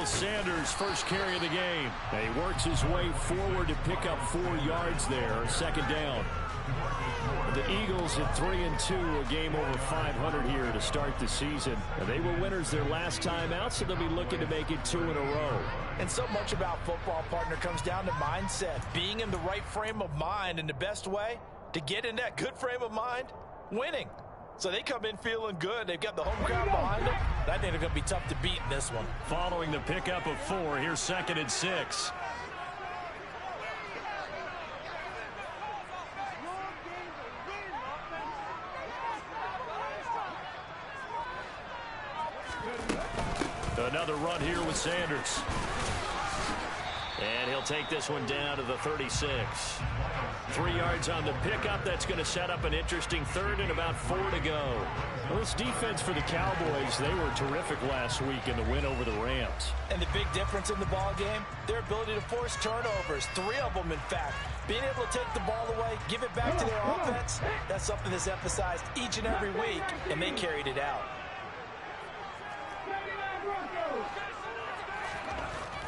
Sanders' first carry of the game. And he works his way forward to pick up 4 yards there. Second down. The Eagles at 3-2, a game over 500 here to start the season. And they were winners their last time out, so they'll be looking to make it 2 in a row. And so much about football, partner, comes down to mindset. Being in the right frame of mind, and the best way to get in that good frame of mind, winning. So they come in feeling good. They've got the home crowd behind them. I think they're going to be tough to beat in this one. Following the pickup of 4, here's 2nd and 6. Another run here with Sanders. And he'll take this one down to the 36. 3 yards on the pickup. That's going to set up an interesting 3rd and about 4 to go. Well, this defense for the Cowboys, they were terrific last week in the win over the Rams. And the big difference in the ball game, their ability to force turnovers. 3 of them, in fact. Being able to take the ball away, give it back to their offense, that's something that's emphasized each and every week, and they carried it out.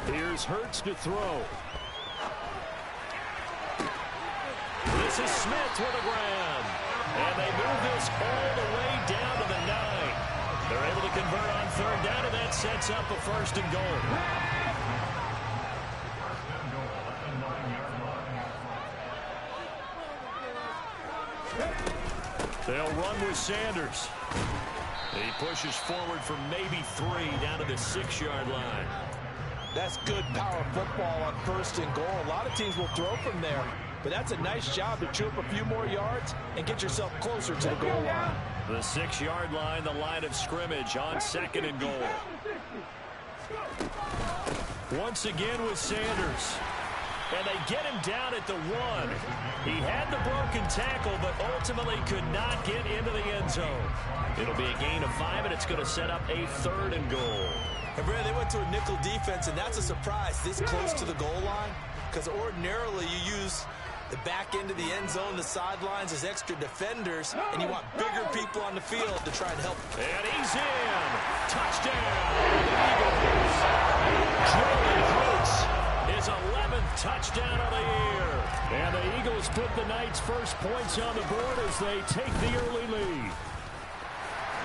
Here's Hurts to throw. This is Smith with a grab. And they move this all the way down to the 9. They're able to convert on 3rd down, and that sets up a 1st and goal. They'll run with Sanders. He pushes forward for maybe 3 down to the 6-yard line. That's good power football on 1st and goal. A lot of teams will throw from there, but that's a nice job to chew up a few more yards and get yourself closer to the goal line. The 6-yard line, the line of scrimmage on 2nd and goal. Once again with Sanders. And they get him down at the 1. He had the broken tackle, but ultimately could not get into the end zone. It'll be a gain of 5, and it's going to set up a 3rd and goal. And Brad, they went to a nickel defense, and that's a surprise this close to the goal line, because ordinarily you use the back end of the end zone, the sidelines as extra defenders, and you want bigger people on the field to try and help. And he's in. Touchdown. Eagles. Jalen Hurts, his 11th touchdown of the year. And the Eagles put the Knights' first points on the board as they take the early lead.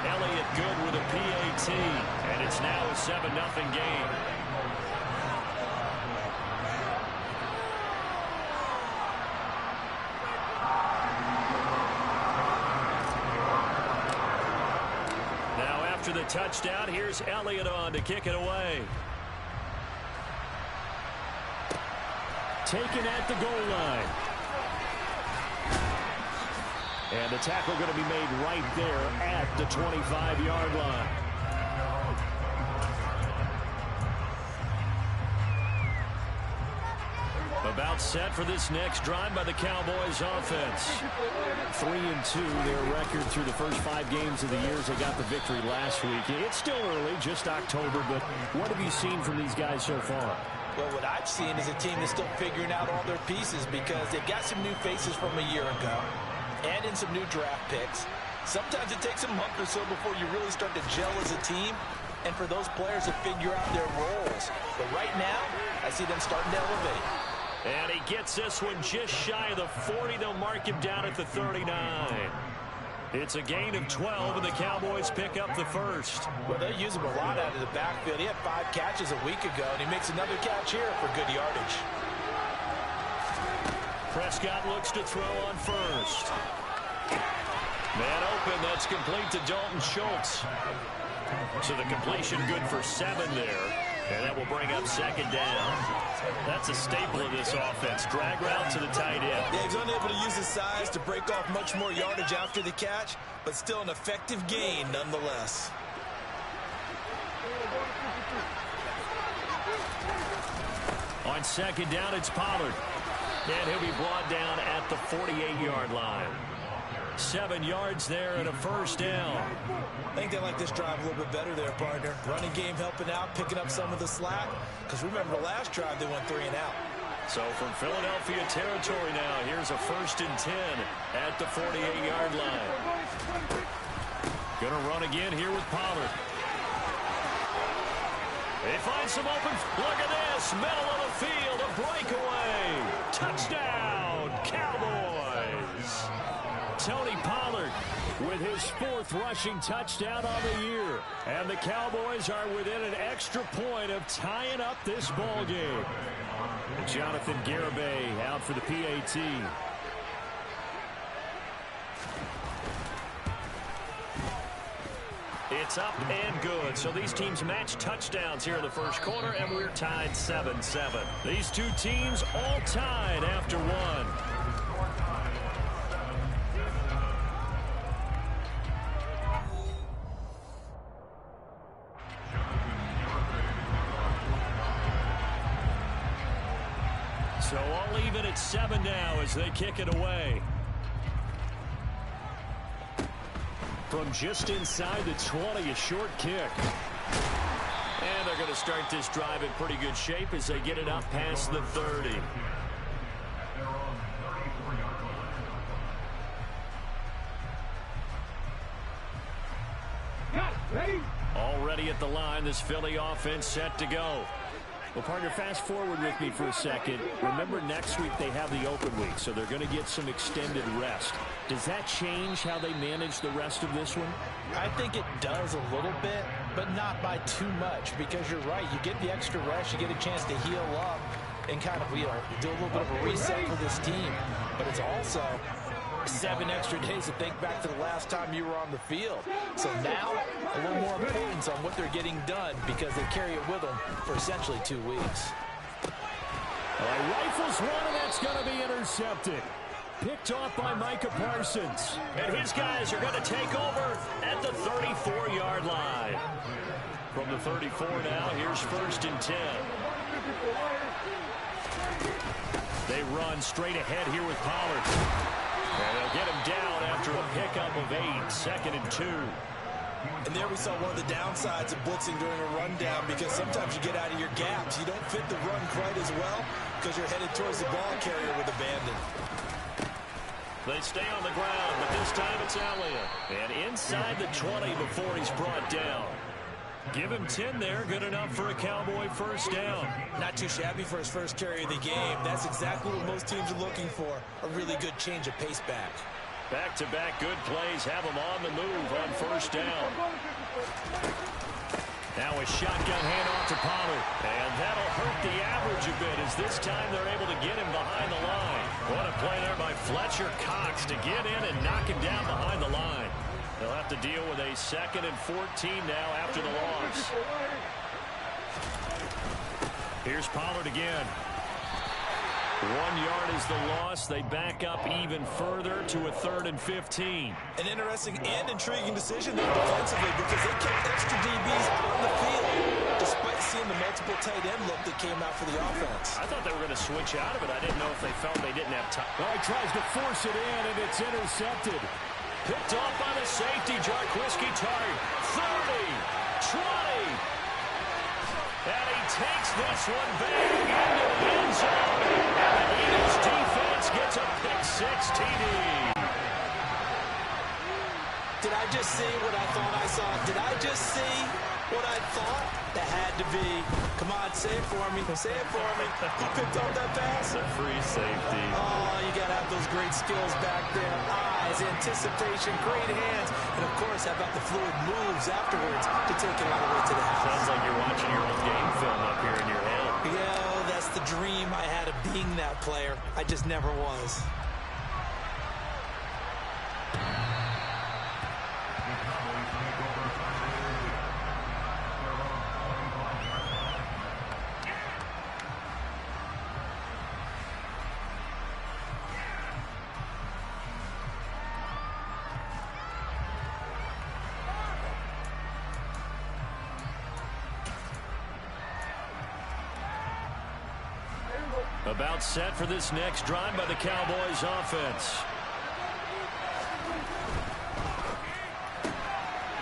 Elliott good with a PAT, and it's now a 7-0 game. Now after the touchdown, here's Elliott on to kick it away. Taken at the goal line. And the tackle going to be made right there at the 25-yard line. About set for this next drive by the Cowboys offense. 3-2, their record through the first 5 games of the year as they got the victory last week. It's still early, just October, but what have you seen from these guys so far? Well, what I've seen is a team that's still figuring out all their pieces because they've got some new faces from a year ago. Add in some new draft picks. Sometimes it takes a month or so before you really start to gel as a team and for those players to figure out their roles. But right now, I see them starting to elevate. And he gets this one just shy of the 40. They'll mark him down at the 39. It's a gain of 12, and the Cowboys pick up the first. Well, they use him a lot out of the backfield. He had 5 catches a week ago, and he makes another catch here for good yardage. Prescott looks to throw on first. Man open, that's complete to Dalton Schultz. So the completion good for 7 there. And that will bring up 2nd down. That's a staple of this offense. Drag route to the tight end. Yeah, he's unable to use his size to break off much more yardage after the catch, but still an effective gain nonetheless. On 2nd down, it's Pollard. And he'll be brought down at the 48-yard line. 7 yards there and a first down. I think they like this drive a little bit better there, partner. Running game helping out, picking up some of the slack. Because remember, the last drive they went 3 and out. So from Philadelphia territory now, here's a 1st and 10 at the 48-yard line. Gonna run again here with Pollard. They find some open. Look at this. Middle of the field. A breakaway. Touchdown, Cowboys. Tony Pollard with his 4th rushing touchdown on the year. And the Cowboys are within an extra point of tying up this ball game. Jonathan Garibay out for the PAT. It's up and good. So these teams match touchdowns here in the first quarter, and we're tied 7-7. These two teams all tied after one. So all even at 7 now as they kick it away. From just inside the 20, a short kick. And they're going to start this drive in pretty good shape as they get it up past the 30. Already at the line, this Philly offense set to go. Well, partner, fast forward with me for a second. Remember, next week they have the open week, so they're going to get some extended rest. Does that change how they manage the rest of this one? I think it does a little bit, but not by too much, because you're right. You get the extra rest, you get a chance to heal up and kind of, do a little bit of a reset for this team. But it's also 7 extra days to think back to the last time you were on the field. So now, a little more importance on what they're getting done because they carry it with them for essentially 2 weeks. Rifles one, and that's going to be intercepted. Picked off by Micah Parsons. And his guys are going to take over at the 34-yard line. From the 34 now, here's 1st and 10. They run straight ahead here with Pollard. And they'll get him down after a pickup of 8, 2nd and 2. And there we saw one of the downsides of blitzing during a rundown, because sometimes you get out of your gaps. You don't fit the run quite as well because you're headed towards the ball carrier with abandon. They stay on the ground, but this time it's Elliott. And inside the 20 before he's brought down. Give him 10 there, good enough for a Cowboy 1st down. Not too shabby for his first carry of the game. That's exactly what most teams are looking for, a really good change of pace back. Back-to-back good plays have him on the move on 1st down. Now a shotgun handoff to Pollard. And that'll hurt the average a bit as this time they're able to get him behind the line. What a play there by Fletcher Cox to get in and knock him down behind the line. They'll have to deal with a 2nd and 14 now after the loss. Here's Pollard again. 1 yard is the loss. They back up even further to a 3rd and 15. An interesting and intriguing decision there defensively, because they kept extra DBs on the field despite seeing the multiple tight end look that came out for the offense. I thought they were going to switch out of it. I didn't know if they felt they didn't have time. Well, he tries to force it in, and it's intercepted. Picked off by the safety, Jarquiski Tart. 30, 20. And he takes this one back into the end zone. And the Eagles defense gets a pick-6 TD. Did I just see what I thought I saw? Did I just see what I thought? That had to be. Come on, say it for me. Say it for me. Who picked up that pass? A free safety. Oh, you got to have those great skills back there. Eyes, anticipation, great hands. And, of course, how about the fluid moves afterwards to take it all the way to the house? Sounds like you're watching your old game film up here in your head. Yeah, that's the dream I had of being that player. I just never was. About set for this next drive by the Cowboys offense.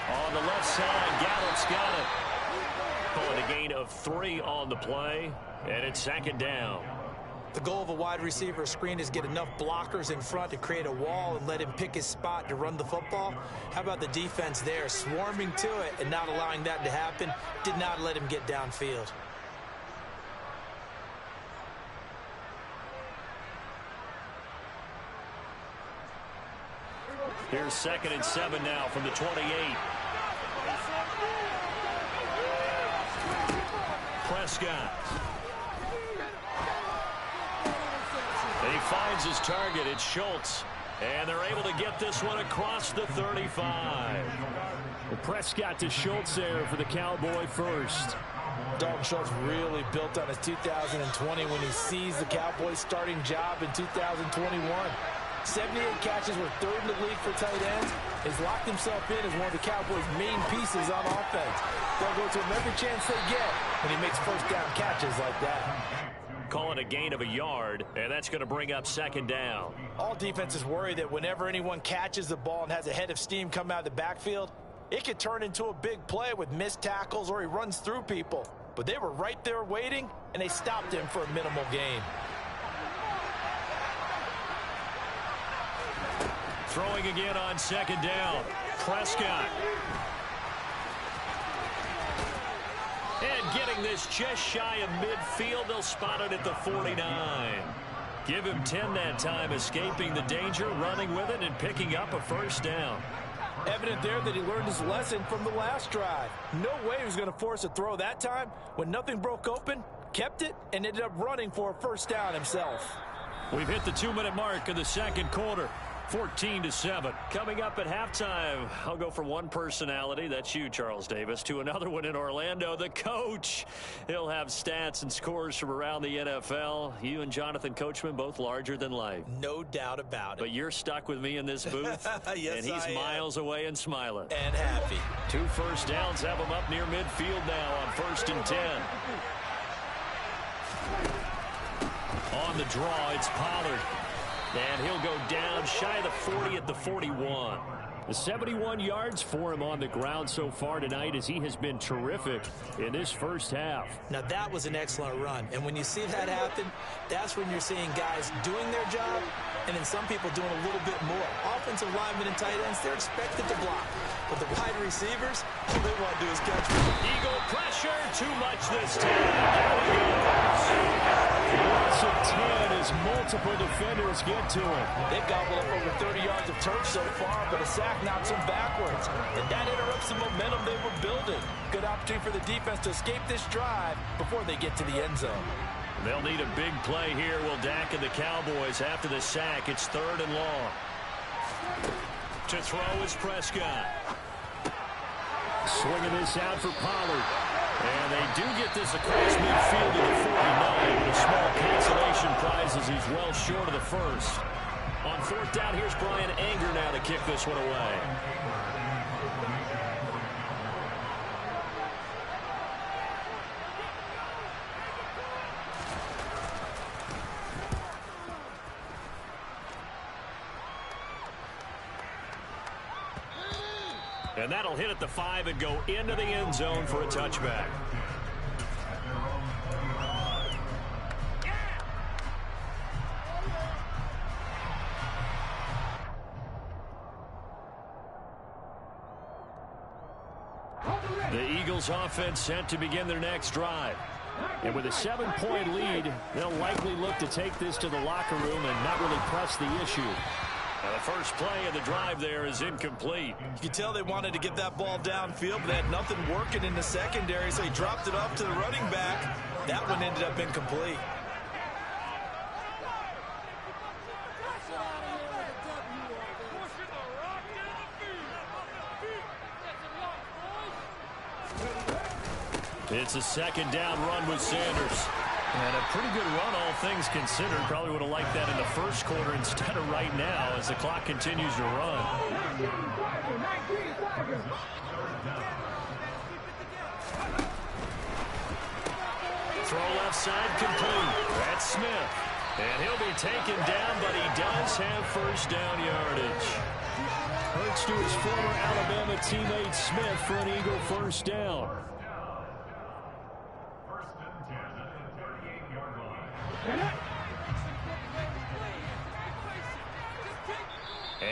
On the left side, Gallup's got it. Pulling a gain of 3 on the play, and it's 2nd down. The goal of a wide receiver screen is get enough blockers in front to create a wall and let him pick his spot to run the football. How about the defense there, swarming to it and not allowing that to happen? Did not let him get downfield. Here's 2nd and 7 now from the 28. Prescott. He finds his target. It's Schultz. And they're able to get this one across the 35. Well, Prescott to Schultz there for the Cowboy first. Dalton Schultz really built on his 2020 when he seized the Cowboys' starting job in 2021. 78 catches, were 3rd in the league for tight ends. He's locked himself in as one of the Cowboys' main pieces on offense. They'll go to him every chance they get when he makes first down catches like that. Call it a gain of a yard, and that's going to bring up 2nd down. All defenses worry that whenever anyone catches the ball and has a head of steam come out of the backfield, it could turn into a big play with missed tackles or he runs through people. But they were right there waiting, and they stopped him for a minimal gain. Throwing again on 2nd down. Prescott. And getting this just shy of midfield. They'll spot it at the 49. Give him 10 that time, escaping the danger, running with it, and picking up a first down. Evident there that he learned his lesson from the last drive. No way he was going to force a throw that time. When nothing broke open, kept it, and ended up running for a first down himself. We've hit the 2-minute mark of the 2nd quarter. 14-7. Coming up at halftime, I'll go from one personality, that's you, Charles Davis, to another one in Orlando, the coach. He'll have stats and scores from around the NFL. You and Jonathan Coachman, both larger than life. No doubt about it. But you're stuck with me in this booth, yes, and he's miles away and smiling. And happy. 2 first downs have him up near midfield now on 1st and 10. On the draw, it's Pollard. And he'll go down shy of the 40 at the 41. The 71 yards for him on the ground so far tonight as he has been terrific in this first half. Now that was an excellent run. And when you see that happen, that's when you're seeing guys doing their job and then some people doing a little bit more. Offensive linemen and tight ends, they're expected to block. But the wide receivers, all they want to do is catch. Eagle pressure, too much this time. Loss of 10 as multiple defenders get to him. They've gobbled up over 30 yards of turf so far, but a sack knocks them backwards. And that interrupts the momentum they were building. Good opportunity for the defense to escape this drive before they get to the end zone. They'll need a big play here, will Dak and the Cowboys after the sack. It's 3rd and long. To throw is Prescott. Swinging this out for Pollard. And they do get this across midfield to the 49, but a small consolation prize as he's well short of the first. On 4th down, here's Brian Anger now to kick this one away. And that'll hit at the 5 and go into the end zone for a touchback. The Eagles offense set to begin their next drive. And with a 7-point lead, they'll likely look to take this to the locker room and not really press the issue. And the first play of the drive there is incomplete. You can tell they wanted to get that ball downfield, but they had nothing working in the secondary, so he dropped it off to the running back. That one ended up incomplete. It's a 2nd down run with Sanders. And a pretty good run, all things considered. Probably would have liked that in the first quarter instead of right now as the clock continues to run. Throw left side complete. That's Smith. And he'll be taken down, but he does have first down yardage. Hurts to his former Alabama teammate Smith for an Eagle first down.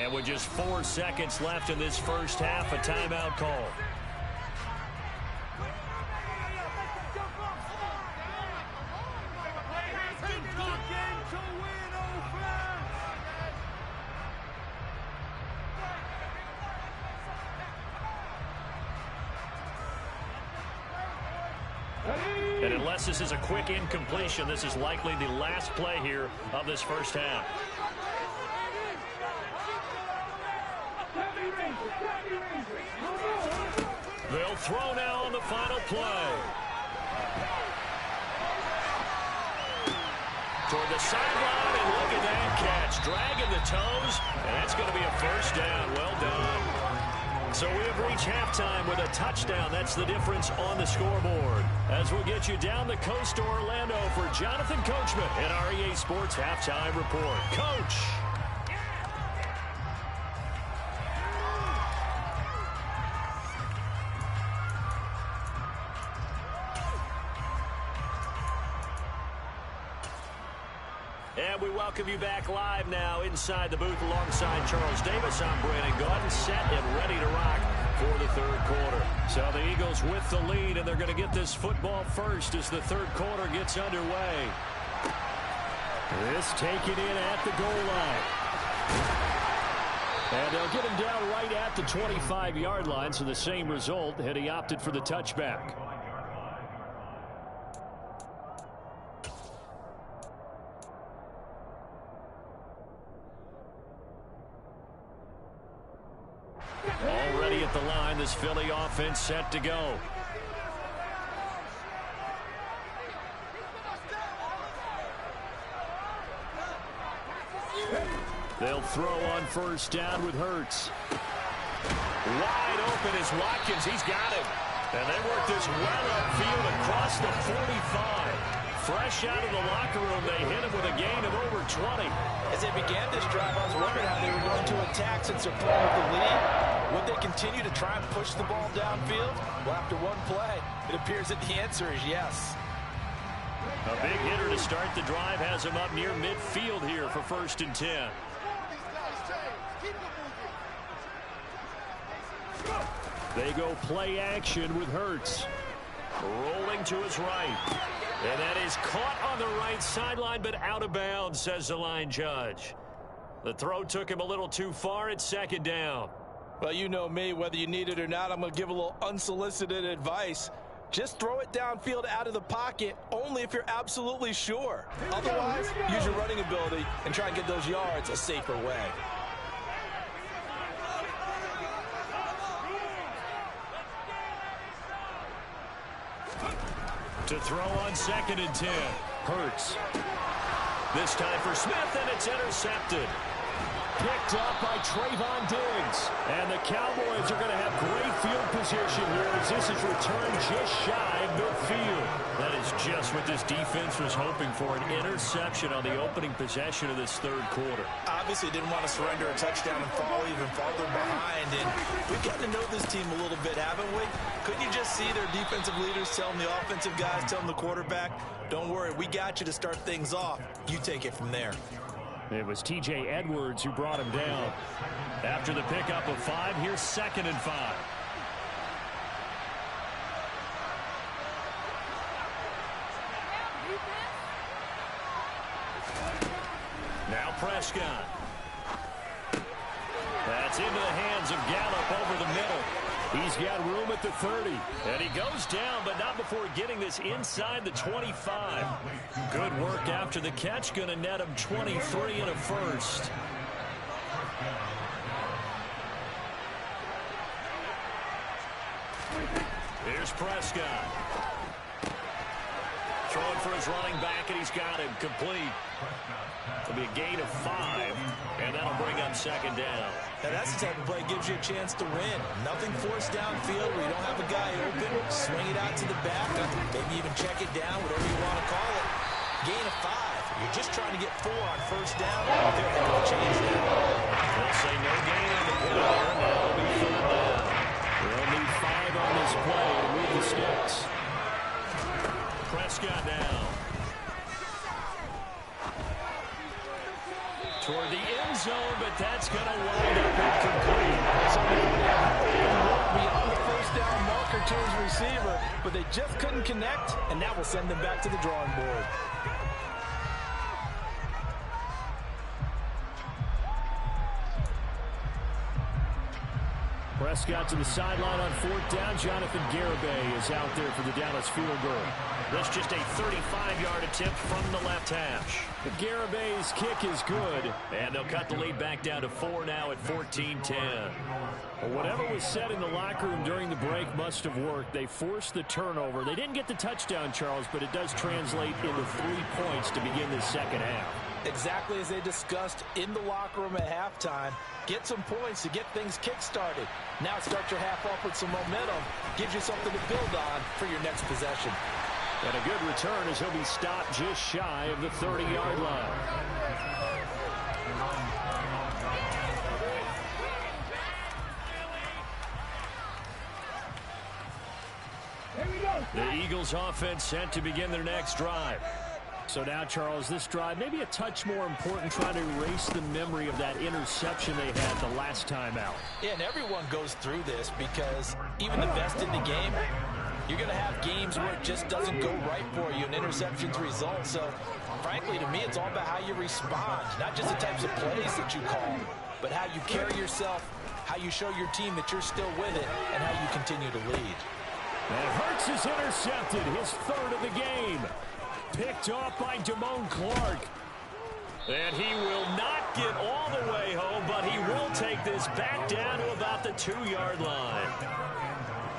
And with just 4 seconds left in this first half, a timeout call. And unless this is a quick incompletion, this is likely the last play here of this first half. They'll throw now on the final play. Toward the sideline, and look at that catch. Dragging the toes, and that's going to be a first down. Well done. So we have reached halftime with a touchdown. That's the difference on the scoreboard. As we'll get you down the coast to Orlando for Jonathan Coachman in our EA Sports Halftime Report. Coach. And we welcome you back live now inside the booth alongside Charles Davis. I'm Brandon Gaudin, set and ready to rock for the third quarter. So the Eagles with the lead, and they're going to get this football first as the third quarter gets underway. This taken in at the goal line. And they'll get him down right at the 25-yard line, so the same result had he opted for the touchback. Already at the line, this Philly offense set to go. They'll throw on first down with Hurts. Wide open is Watkins. He's got him. And they work this well upfield across the 45. Fresh out of the locker room, they hit him with a gain of over 20. As they began this drive, I was wondering how they were going to attack since they're playing with the lead. Would they continue to try and push the ball downfield? Well, after one play, it appears that the answer is yes. A big hitter to start the drive has him up near midfield here for 1st and 10. They go play action with Hurts. Rolling to his right. And that is caught on the right sideline, but out of bounds, says the line judge. The throw took him a little too far at 2nd down. Well, you know me, whether you need it or not, I'm going to give a little unsolicited advice. Just throw it downfield out of the pocket, only if you're absolutely sure. Otherwise, use your running ability and try and get those yards a safer way. To throw on 2nd and 10. Hurts. This time for Smith, and it's intercepted. Picked up by Trayvon Diggs. And the Cowboys are going to have great field position here as this is returned just shy of midfield. That is just what this defense was hoping for, an interception on the opening possession of this third quarter. Obviously didn't want to surrender a touchdown and fall even farther behind. And we've gotten to know this team a little bit, haven't we? Couldn't you just see their defensive leaders telling the offensive guys, telling the quarterback, don't worry, we got you to start things off. You take it from there. It was T.J. Edwards who brought him down. After the pickup of 5, here's 2nd and 5. Now Prescott. That's into the hands of Gallup over the middle. He's got room at the 30. And he goes down, but not before getting this inside the 25. Good work after the catch. Going to net him 23 and a first. Here's Prescott. Throwing for his running back, and he's got him complete. It'll be a gain of 5, and that'll bring up 2nd down. Now that's the type of play that gives you a chance to win. Nothing forced downfield where you don't have a guy open. Swing it out to the back, maybe even check it down, whatever you want to call it. Gain of 5. You're just trying to get 4 on 1st down. They're going to change that. They'll say no gain on the play there. Now it'll be 3rd down. They'll need 5 on this play to move the sticks. Prescott down. Toward the end zone, but that's going to wind up incomplete. Beyond the first down marker to his receiver, but they just couldn't connect, and that will send them back to the drawing board. Prescott to the sideline on fourth down. Jonathan Garibay is out there for the Dallas field goal. That's just a 35-yard attempt from the left hash. Garibay's kick is good, and they'll cut the lead back down to 4 now at 14-10. Well, whatever was said in the locker room during the break must have worked. They forced the turnover. They didn't get the touchdown, Charles, but it does translate into 3 points to begin this second half. Exactly as they discussed in the locker room at halftime. Get some points to get things kick-started. Now start your half off with some momentum. Gives you something to build on for your next possession. And a good return as he'll be stopped just shy of the 30-yard line. The Eagles offense set to begin their next drive. So now, Charles, this drive maybe a touch more important, trying to erase the memory of that interception they had the last time out. Yeah, and everyone goes through this because even the best in the game, you're going to have games where it just doesn't go right for you and interceptions result. So, frankly, to me, it's all about how you respond, not just the types of plays that you call, but how you carry yourself, how you show your team that you're still with it, and how you continue to lead. And Hurts is intercepted, his third of the game. Picked off by Damone Clark. And he will not get all the way home, but he will take this back down to about the 2-yard line.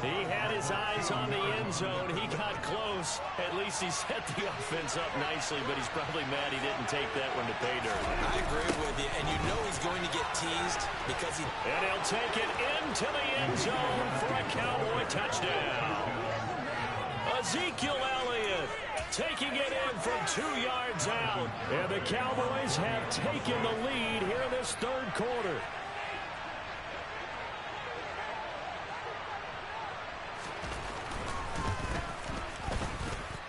He had his eyes on the end zone. He got close. At least he set the offense up nicely, but he's probably mad he didn't take that one to pay dirt. I agree with you, and you know he's going to get teased because he... And he'll take it into the end zone for a Cowboy touchdown. Ezekiel Elliott taking it in from 2 yards out. And the Cowboys have taken the lead here in this third quarter.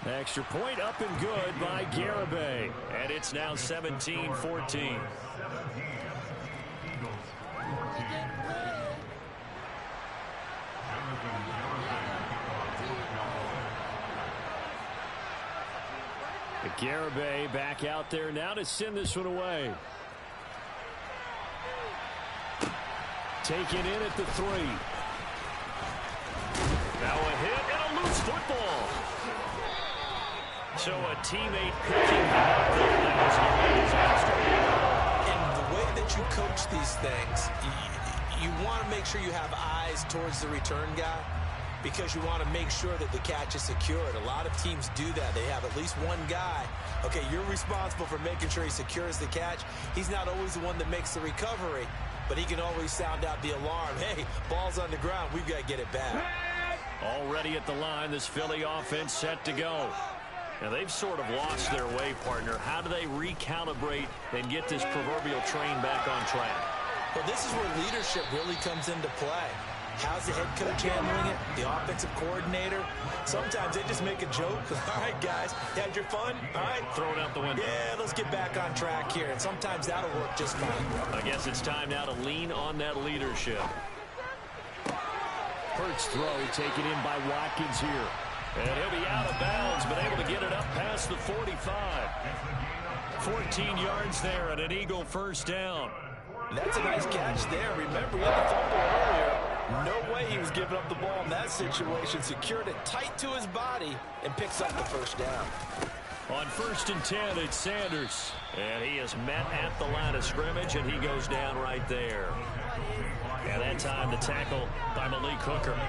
Extra point up and good by Garibay. And it's now 17-14. Garibay back out there now to send this one away. Taken in at the 3. Now a hit and a loose football. So a teammate picking him up. That was a disaster. And the way that you coach these things, you want to make sure you have eyes towards the return guy, because you want to make sure that the catch is secured. A lot of teams do that. They have at least one guy. Okay, you're responsible for making sure he secures the catch. He's not always the one that makes the recovery, but he can always sound out the alarm. Hey, ball's on the ground. We've got to get it back. Already at the line, this Philly offense set to go. Now, they've sort of lost their way, partner. How do they recalibrate and get this proverbial train back on track? Well, this is where leadership really comes into play. How's the head coach handling it? The offensive coordinator? Sometimes they just make a joke. All right, guys, you had your fun? All right. Throw it out the window. Yeah, let's get back on track here. And sometimes that'll work just fine. I guess it's time now to lean on that leadership. Hurts throw taken in by Watkins here. And he'll be out of bounds, but able to get it up past the 45. 14 yards there and an Eagle first down. That's a nice catch there. Remember, he had the fumble earlier. No way he was giving up the ball in that situation. Secured it tight to his body and picks up the first down. On 1st and 10, it's Sanders. And he is met at the line of scrimmage, and he goes down right there. And that time the tackle by Malik Hooker.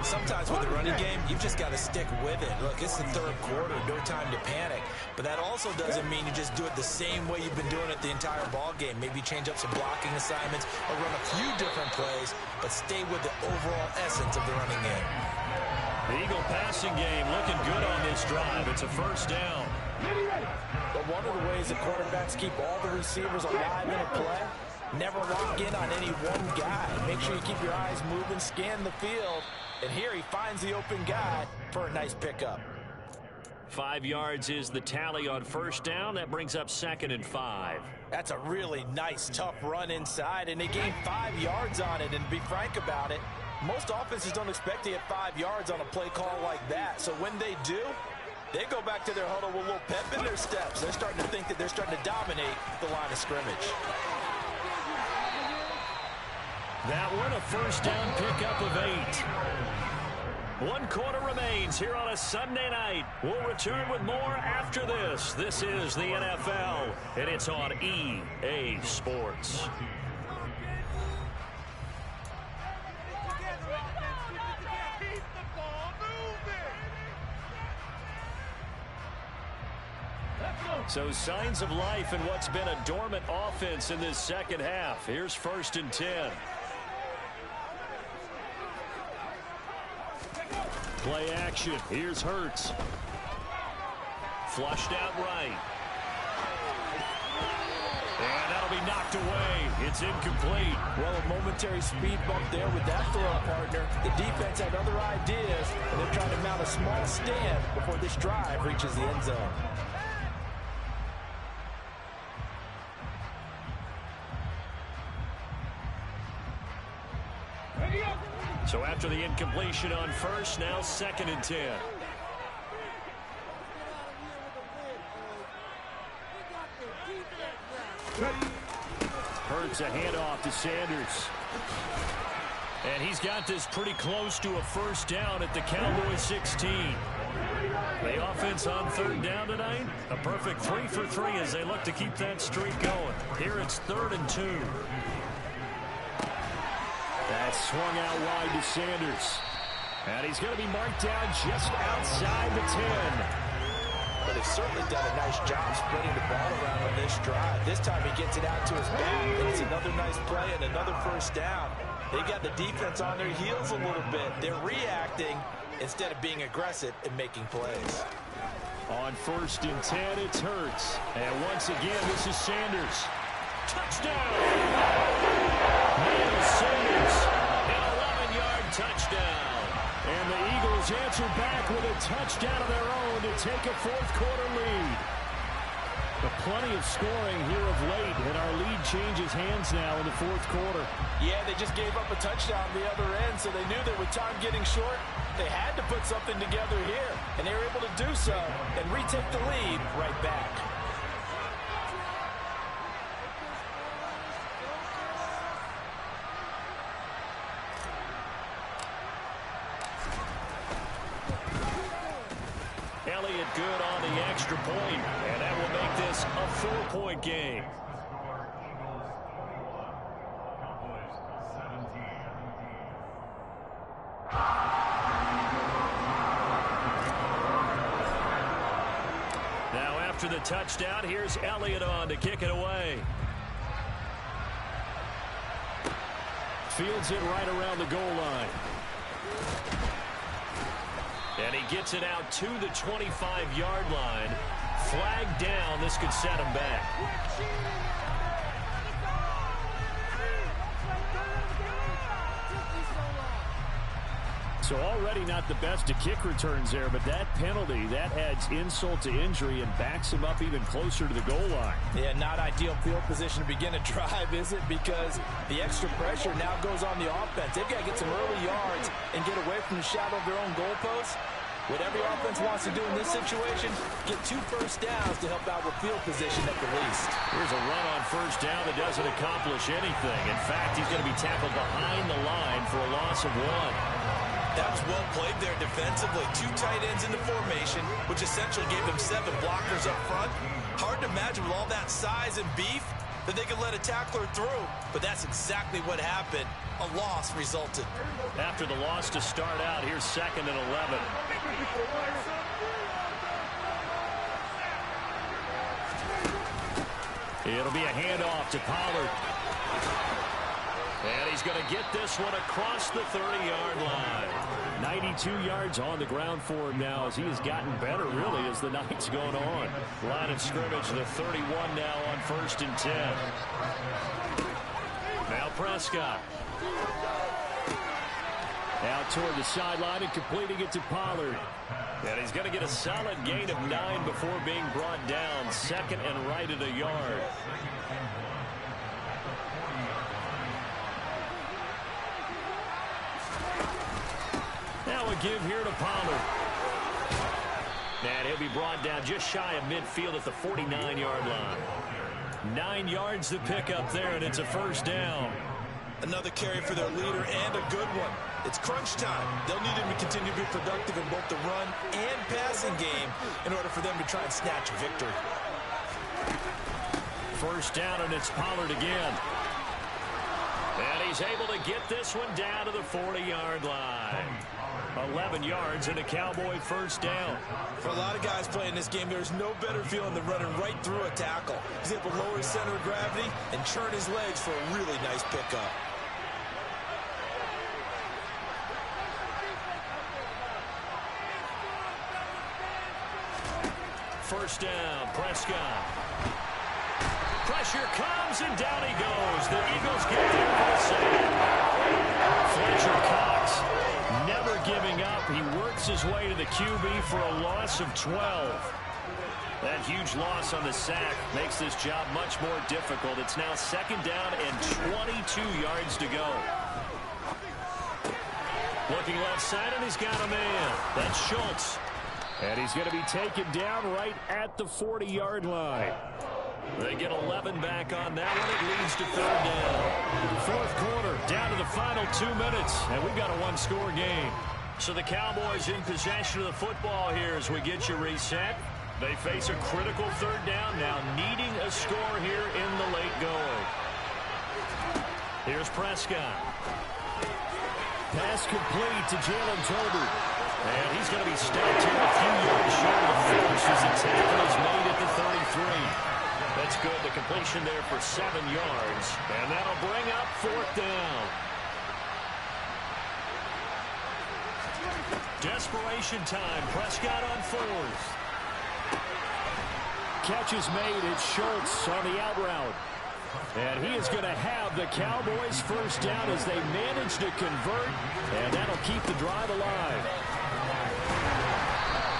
Sometimes with the running game, you've just got to stick with it. Look, it's the third quarter, no time to panic. But that also doesn't mean you just do it the same way you've been doing it the entire ball game. Maybe change up some blocking assignments or run a few different plays, but stay with the overall essence of the running game. The Eagle passing game looking good on this drive. It's a first down. But one of the ways the quarterbacks keep all the receivers alive in a play, never lock in on any one guy. Make sure you keep your eyes moving, scan the field. And here he finds the open guy for a nice pickup. 5 yards is the tally on first down. That brings up 2nd and 5. That's a really nice, tough run inside, and they gained 5 yards on it. And to be frank about it, most offenses don't expect to get 5 yards on a play call like that. So when they do, they go back to their huddle with a little pep in their steps. They're starting to think that they're starting to dominate the line of scrimmage. That one, a first down pickup of 8. 1 quarter remains here on a Sunday night. We'll return with more after this. This is the NFL, and it's on EA Sports. So signs of life in what's been a dormant offense in this second half. Here's 1st and 10. Play action. Here's Hurts. Flushed out right. And that'll be knocked away. It's incomplete. Well, a momentary speed bump there with that throw partner. The defense had other ideas, and they're trying to mount a small stand before this drive reaches the end zone. So after the incompletion on first, now 2nd and 10. Hurts a handoff to Sanders. And he's got this pretty close to a first down at the Cowboys 16. The offense on 3rd down tonight, a perfect 3 for 3 as they look to keep that streak going. Here it's 3rd and 2. That's swung out wide to Sanders. And he's going to be marked down just outside the 10. But they've certainly done a nice job spreading the ball around on this drive. This time he gets it out to his back, and it's another nice play and another first down. They got the defense on their heels a little bit. They're reacting instead of being aggressive and making plays. On 1st and 10, it's Hurts. And once again, this is Sanders. Touchdown! Miles Sanders, an 11-yard touchdown. And the Eagles answer back with a touchdown of their own to take a 4th quarter lead. But plenty of scoring here of late, and our lead changes hands now in the 4th quarter. Yeah, they just gave up a touchdown on the other end, so they knew that with time getting short, they had to put something together here. And they were able to do so and retake the lead right back. Elliott good on the extra point, and that will make this a 4-point game. Now after the touchdown, here's Elliott on to kick it away. Fields it right around the goal line. And he gets it out to the 25-yard line. Flag down. This could set him back. So already not the best of kick returns there, but that penalty, that adds insult to injury and backs him up even closer to the goal line. Yeah, not ideal field position to begin a drive, is it? Because the extra pressure now goes on the offense. They've got to get some early yards and get away from the shadow of their own goalposts. What every offense wants to do in this situation, get 2 first downs to help out with field position at the least. Here's a run on first down that doesn't accomplish anything. In fact, he's going to be tackled behind the line for a loss of 1. That was well played there defensively. 2 tight ends in the formation, which essentially gave them 7 blockers up front. Hard to imagine with all that size and beef that they could let a tackler through. But that's exactly what happened. A loss resulted. After the loss to start out, here's 2nd and 11. It'll be a handoff to Pollard. And he's going to get this one across the 30-yard line. 92 yards on the ground for him now as he has gotten better, really, as the night's going on. Line of scrimmage, the 31 now on 1st and 10. Now Prescott. Out toward the sideline and completing it to Pollard. And he's going to get a solid gain of 9 before being brought down. Second and right at a yard. Now a give here to Pollard. And he'll be brought down just shy of midfield at the 49-yard line. 9 yards to pick up there, and it's a first down. Another carry for their leader, and a good one. It's crunch time. They'll need him to continue to be productive in both the run and passing game in order for them to try and snatch victory. First down, and it's Pollard again. And he's able to get this one down to the 40-yard line. 11 yards and a Cowboy first down. For a lot of guys playing this game, there's no better feeling than running right through a tackle. He's able to lower his center of gravity and churn his legs for a really nice pickup. First down, Prescott. Pressure comes, and down he goes. The Eagles get there for the save. Fletcher Cox never giving up. He works his way to the QB for a loss of 12. That huge loss on the sack makes this job much more difficult. It's now second down and 22 yards to go. Looking left side, and he's got a man. That's Schultz. And he's going to be taken down right at the 40-yard line. They get 11 back on that one. It leads to third down. Fourth quarter, down to the final 2 minutes, and we've got a one-score game. So the Cowboys in possession of the football here as we get you reset. They face a critical third down now, needing a score here in the late going. Here's Prescott. Pass complete to Jalen Tolbert. And he's going to be stopped here a few yards short of the finish as the tackle is made at the 33. That's good. The completion there for 7 yards. And that'll bring up fourth down. Desperation time. Prescott on fourth. Catch is made. It's Schultz on the out route. And he is going to have the Cowboys first down as they manage to convert. And that'll keep the drive alive.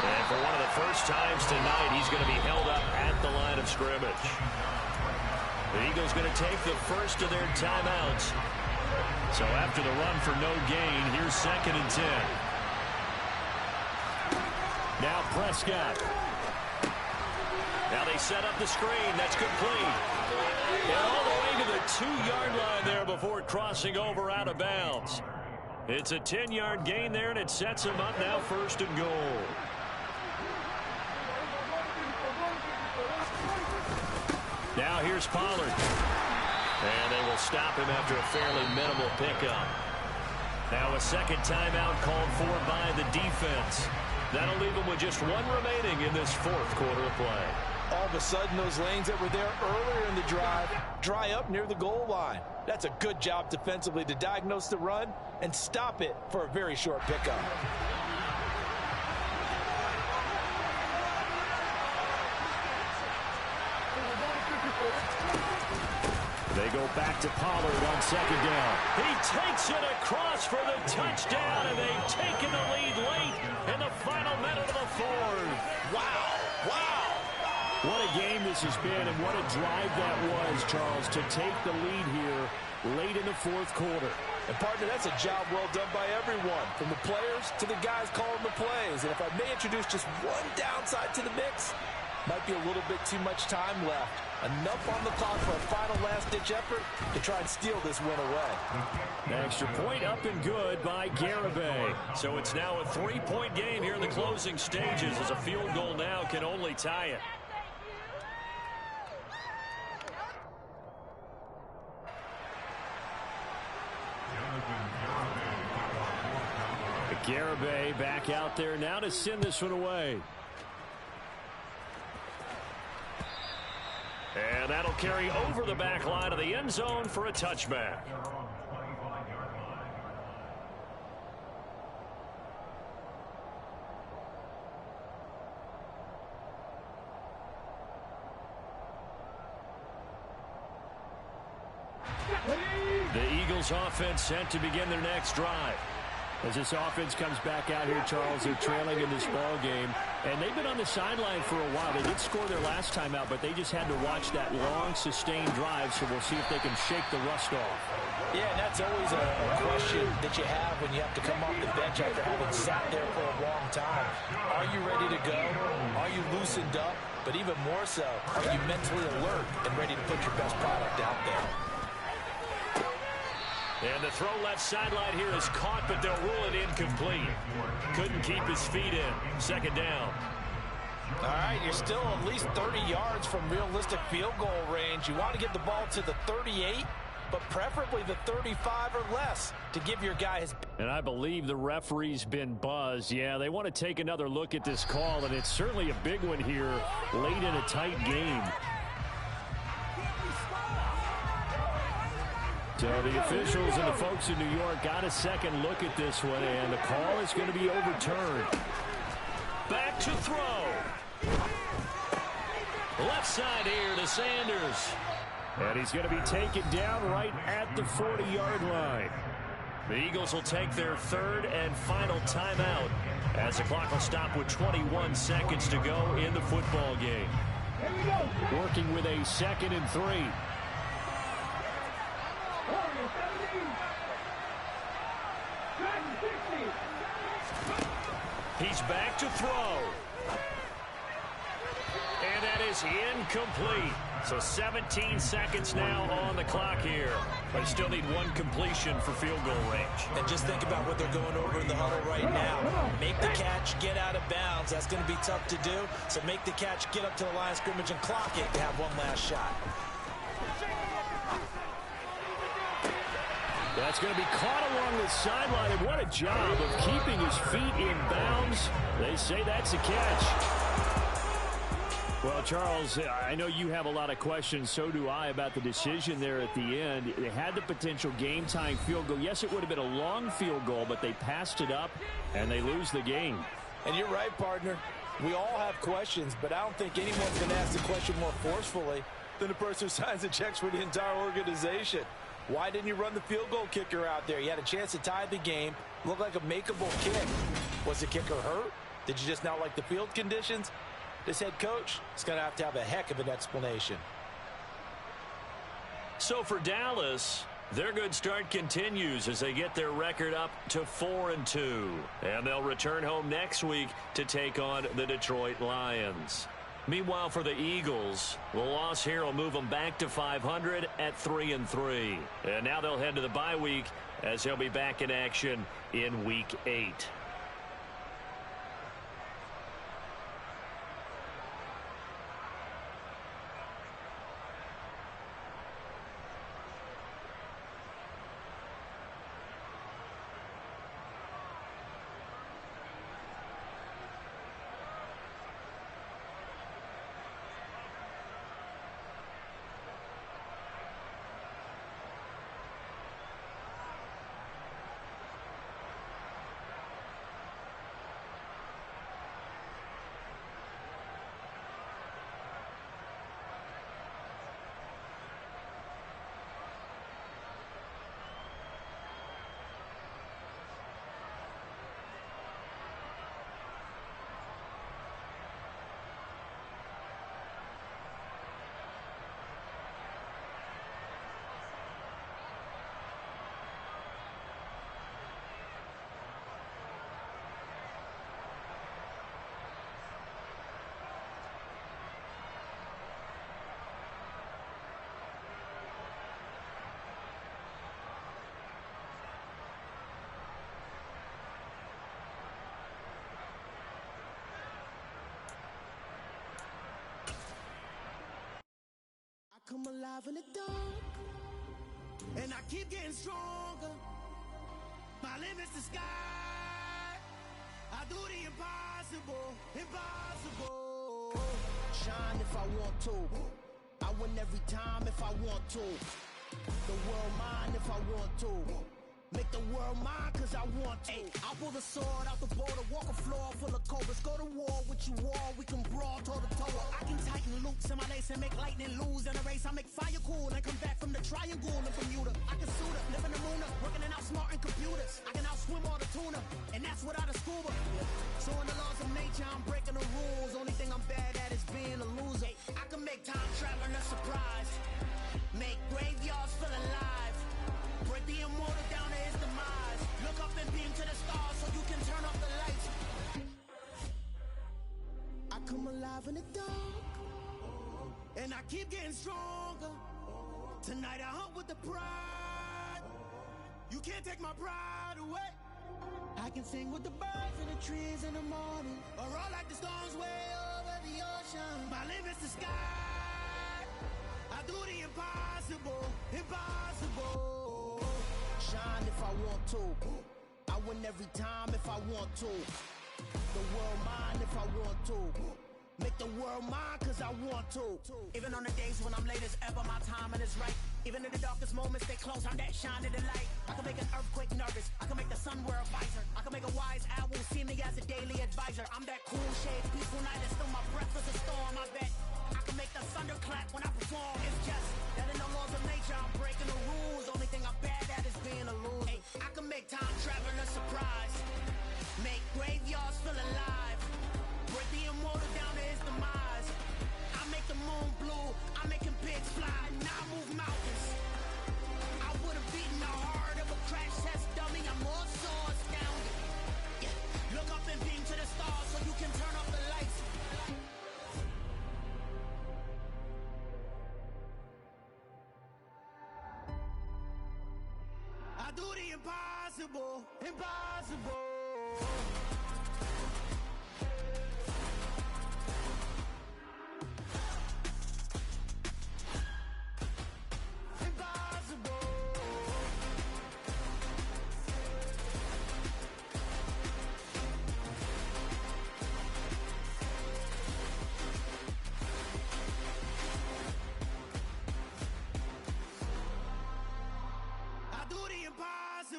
And for one of the first times tonight, he's going to be held up at the line of scrimmage. The Eagles going to take the first of their timeouts. So after the run for no gain, here's second and 10. Now Prescott. Now they set up the screen. That's complete. And all the way to the 2-yard line there before crossing over out of bounds. It's a 10-yard gain there, and it sets him up now first and goal. Now here's Pollard. And they will stop him after a fairly minimal pickup. Now a second timeout called for by the defense. That'll leave them with just one remaining in this fourth quarter of play. All of a sudden, those lanes that were there earlier in the drive dry up near the goal line. That's a good job defensively to diagnose the run and stop it for a very short pickup. They go back to Pollard on second down. He takes it across for the touchdown, and they've taken the lead late in the final minute of the fourth. Wow. Wow. What a game this has been, and what a drive that was, Charles, to take the lead here late in the fourth quarter. And, partner, that's a job well done by everyone, from the players to the guys calling the plays. And if I may introduce just one downside to the mix, might be a little bit too much time left. Enough on the clock for a final last-ditch effort to try and steal this win away. An extra point up and good by Garibay. So it's now a 3-point game here in the closing stages as a field goal now can only tie it. Garibay back out there now to send this one away. And that'll carry over the back line of the end zone for a touchback. The Eagles offense set to begin their next drive. As this offense comes back out here, Charles, they're trailing in this ball game, and they've been on the sideline for a while. They did score their last time out, but they just had to watch that long, sustained drive, so we'll see if they can shake the rust off. Yeah, and that's always a question that you have when you have to come off the bench after having sat there for a long time. Are you ready to go? Are you loosened up? But even more so, are you mentally alert and ready to put your best product out there? And the throw left sideline here is caught, but they'll rule it incomplete. Couldn't keep his feet in. Second down. All right, you're still at least 30 yards from realistic field goal range. You want to get the ball to the 38, but preferably the 35 or less to give your guy his... And I believe the referee's been buzzed. Yeah, they want to take another look at this call, and it's certainly a big one here late in a tight game. So the officials and the folks in New York got a second look at this one, and the call is going to be overturned. Back to throw. Left side here to Sanders. And he's going to be taken down right at the 40-yard line. The Eagles will take their third and final timeout as the clock will stop with 21 seconds to go in the football game. Working with a 2nd and 3. He's back to throw. And that is incomplete. So 17 seconds now on the clock here. But they still need one completion for field goal range. And just think about what they're going over in the huddle right now. Make the catch, get out of bounds. That's going to be tough to do. So make the catch, get up to the line of scrimmage, and clock it to have one last shot. That's going to be caught along the sideline, and what a job of keeping his feet in bounds. They say that's a catch. Well, Charles, I know you have a lot of questions. So do I about the decision there at the end. They had the potential game-tying field goal. Yes, it would have been a long field goal, but they passed it up, and they lose the game. And you're right, partner. We all have questions, but I don't think anyone's going to ask the question more forcefully than the person who signs the checks for the entire organization. Why didn't you run the field goal kicker out there? You had a chance to tie the game. Looked like a makeable kick. Was the kicker hurt? Did you just not like the field conditions? This head coach is going to have a heck of an explanation. So for Dallas, their good start continues as they get their record up to 4-2. And they'll return home next week to take on the Detroit Lions. Meanwhile, for the Eagles, the loss here will move them back to 500 at 3-3. And now they'll head to the bye week as they'll be back in action in Week 8. Come alive in the dark, and I keep getting stronger. My limit's the sky. I do the impossible, impossible. Shine if I want to. I win every time if I want to. The world mine if I want to. Make the world mine cause I want to. I pull the sword out the border, walk a floor full of cobras. Go to war with you all, we can brawl toe to toe. I can tighten loops in my lace ice and make lightning lose in a race. I make fire cool and come back from the triangle in Bermuda. I can suit up, live in the moon up, working and outsmarting computers. I can outswim all the tuna, and that's without a scuba. So in the laws of nature, I'm breaking the rules. Only thing I'm bad at is being a loser. I can make time traveling a surprise, make graveyards feel alive, break the immortal down to his demise. Look up and beam to the stars so you can turn off the lights. I come alive in the dark, and I keep getting stronger. Tonight I hunt with the pride. You can't take my pride away. I can sing with the birds and the trees in the morning, or roll like the storms way over the ocean. My limit's the sky. I do the impossible, impossible. Shine if I want to. I win every time if I want to. The world mine if I want to. Make the world mine cause I want to. Even on the days when I'm late as ever, my timing is right. Even in the darkest moments, stay close, I'm that shine in the light. I can make an earthquake nervous, I can make the sun wear a visor. I can make a wise owl see me as a daily advisor. I'm that cool shade, peaceful night, and still my breath is a storm. I bet I can make the thunder clap when I perform. It's just that in the laws of nature, I'm breaking the rules. Only thing I'm bad at is being a loser. Hey, I can make time traveling a surprise, make graveyards feel alive, break the immortal down to his demise. I make the moon blue, I'm making pigs fly, now I move mountains. I would've beaten the heart of a crash test dummy, I'm more so astounded. Yeah. Look up and beam to the stars so you can turn off the lights. I do the impossible, impossible.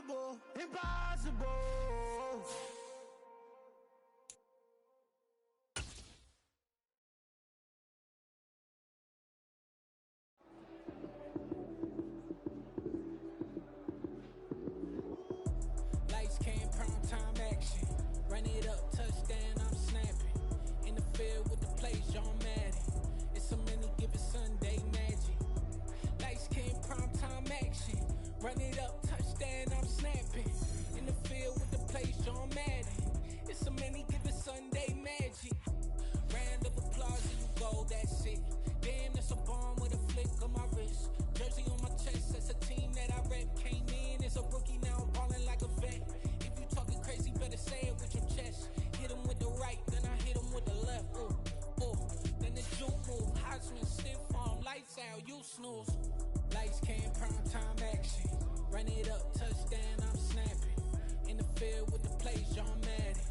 Impossible, impossible. Lights came, prime time action. Run it up, touchdown, I'm snapping. In the field with the plays, John Madden. It's a many given Sunday magic. Lights came, prime time action. Run it up, touchdown, I'm snapping. In the field with the plays, John Madden. It's a many given Sunday magic. Round of applause, and you go, that's it. Damn, that's a bomb with a flick of my wrist. Jersey on my chest, that's a team that I rep. Came in as a rookie, now I'm balling like a vet. If you talking crazy, better say it with your chest. Hit him with the right, then I hit him with the left. Ooh, ooh. Then the juke move, Heisman, stiff arm, lights out, you snooze. Lights came, prime time action. Run it up, touchdown, I'm snapping. In the field with the plays, John Madden.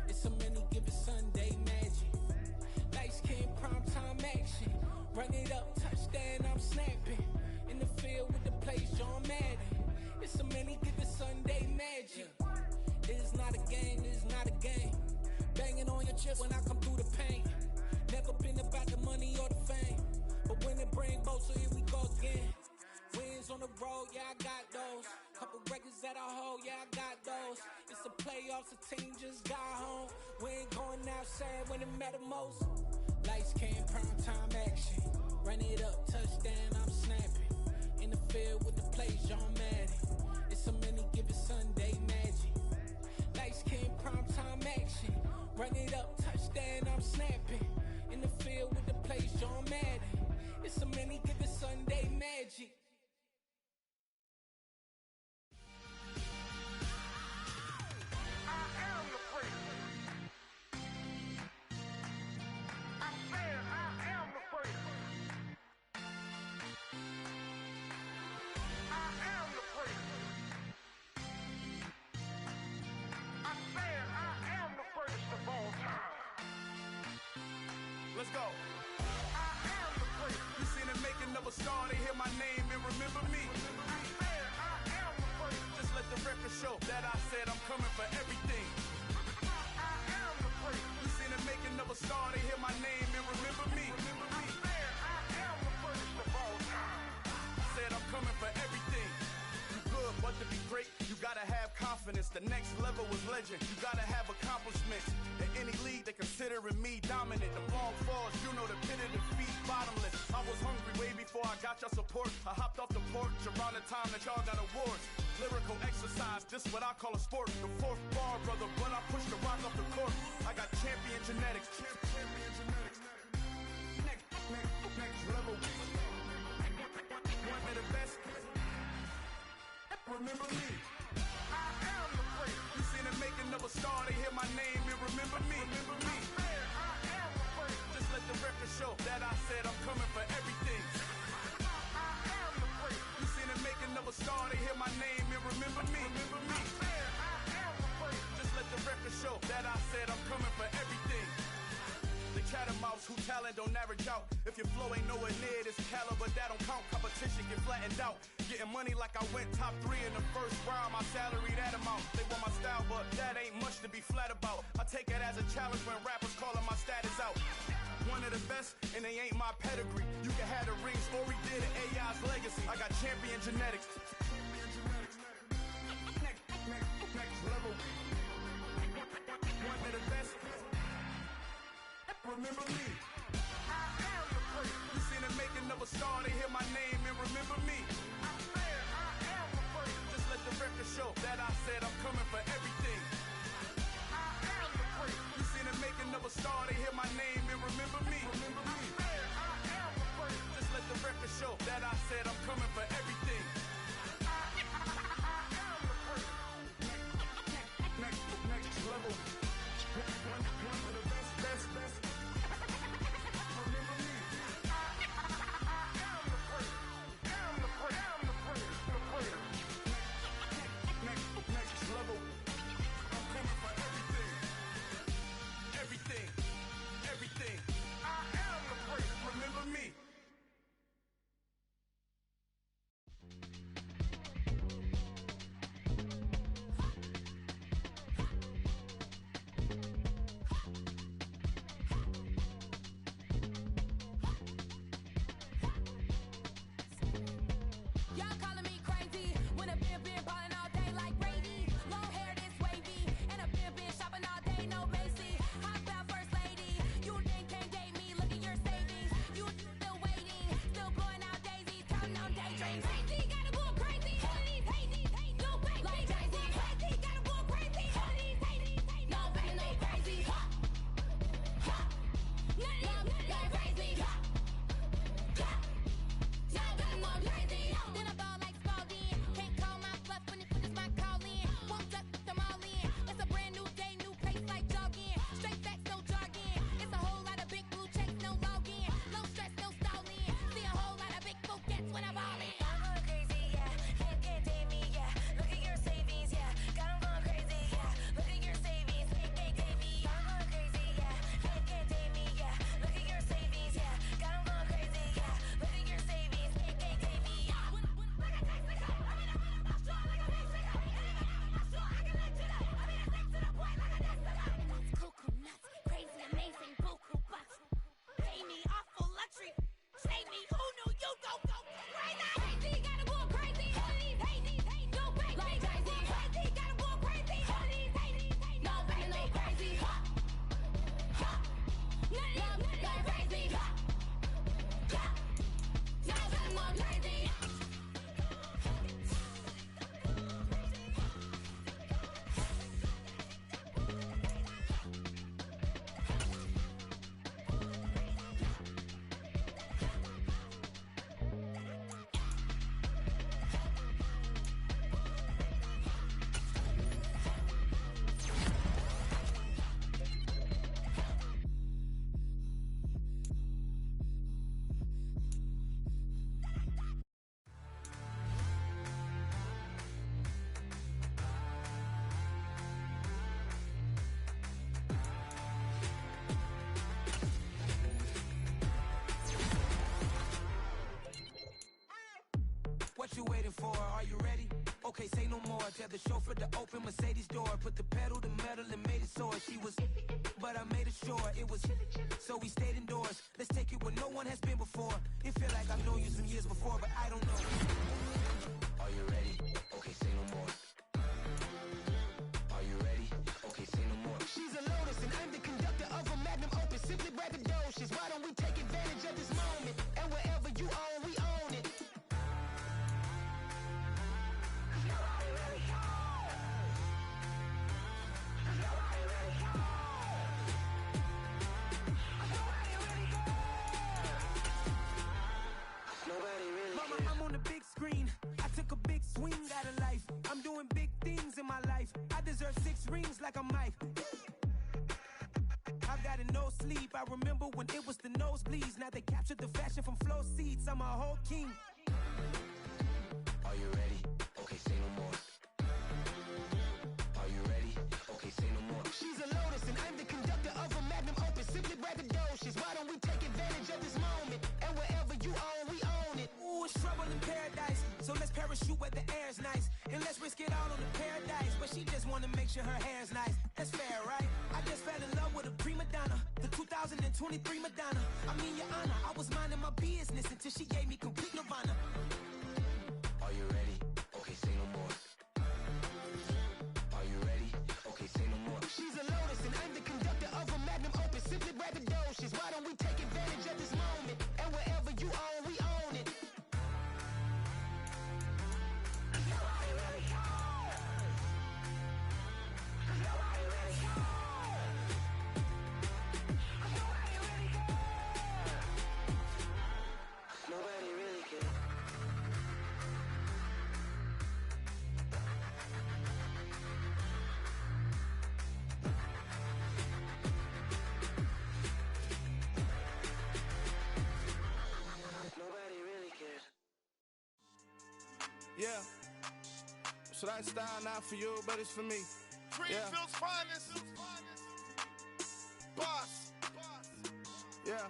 It's a many given Sunday magic. Lights came, prime time action. Run it up, touchdown, I'm snapping. In the field with the plays, John Madden. It's a many given Sunday magic. It is not a game, it is not a game. Banging on your chest when I come through the pain. Never been about the money or the fame, but when it bring both, so here we go again. Wins on the road, yeah, I got those. Couple records that I hold, yeah, I got those. It's the playoffs, the team just got home. We ain't going outside when it matter most. Lights came, prime time action. Run it up, touchdown, I'm snapping. In the field with the plays, John Madden. It's a many given Sunday magic. Lights came, prime time action. Run it up, touchdown, I'm snapping. In the field with the plays, John Madden. It's a many given Sunday magic. Let's go. I am the place. You seen the making of a star, they hear my name and remember me. I am the place. Just let the record show that I said I'm coming for everything. I am the place. You seen the making of a star, they hear my name and remember me. I legend. You gotta have accomplishments. In any league, they considering me dominant. The long falls, you know the pit of defeat, bottomless. I was hungry way before I got your support. I hopped off the porch around the time that y'all got awards. Lyrical exercise, this what I call a sport. The fourth bar, brother, when I push the rock off the court. I got champion genetics. Champion genetics. Next level. One of the best. Remember me. I am the great. You seen the making of a star, they hear my name and remember me. Remember me. I am the great. Just let the record show that I said I'm coming for everything. I am the great. You seen the making of a star, they hear my name and remember me. Remember me. I am the great. Just let the record show that I said I'm coming for everything. The cat and mouse who talent don't average out. If your flow ain't nowhere near this caliber, that don't count. Competition get flattened out. Getting money like I went top 3 in the first round. My salary that amount. They want my style, but that ain't much to be flat about. I take it as a challenge when rappers calling my status out. One of the best, and they ain't my pedigree. You can have the rings, or we did an AI's legacy. I got champion genetics. Next level. One of the best. Remember me. I am the great. You seen the making of a star, they hear my name and remember me. I am the great. Just let the record show that I said I'm coming for everything. I am the great. You seen the making of a star, they hear my name and remember me. Remember me. I am the great. Just let the record show that I said I'm coming for everything. I am the great. Next level. One of the best. Everything. I am the great. Remember me. What you waiting for? Are you ready? Okay, say no more. Tell the chauffeur to open Mercedes door. Put the pedal to metal and made it soar. She was, but I made it sure it was. So we stayed indoors. Let's take it where no one has been before. It feel like I've known you some years before, but I don't know. Are you ready? Okay, say no more. Are you ready? braggadocious. Why don't we take advantage of this moment? And wherever you own, we own it. Mama, I'm on the big screen. I took a big swing out of life. I'm doing big things in my life. I deserve 6 rings like I'm Mike. I've got no sleep. I remember when it was the nosebleeds. Now they captured the fashion from flow seats. I'm a whole king. Are you ready? Okay, say no more. Are you ready? Okay, say no more. She's a lotus and I'm the conductor of a magnum opus. Simply braggadocious. Why don't we take advantage of this moment? And wherever you own, we own it. Ooh, it's trouble in paradise. So let's parachute where the air's nice. And let's risk it all on the paradise. But she just wanna make sure her hair's nice. That's fair, right? I just fell in love with a prima donna. The 2023 Madonna. I mean, your honor, I was minding my business until she gave me complete nirvana. Are you ready? Okay, say no more. Are you ready? Okay, say no more. She's a lotus and I'm the conductor of a magnum opus. Simply braggadocious. Why don't we take advantage of this moment? And wherever you own, we own it. Nobody really cares. Nobody really cares. Yeah. So that style not for you, but it's for me. Greenfield's finest. Boss. Yeah.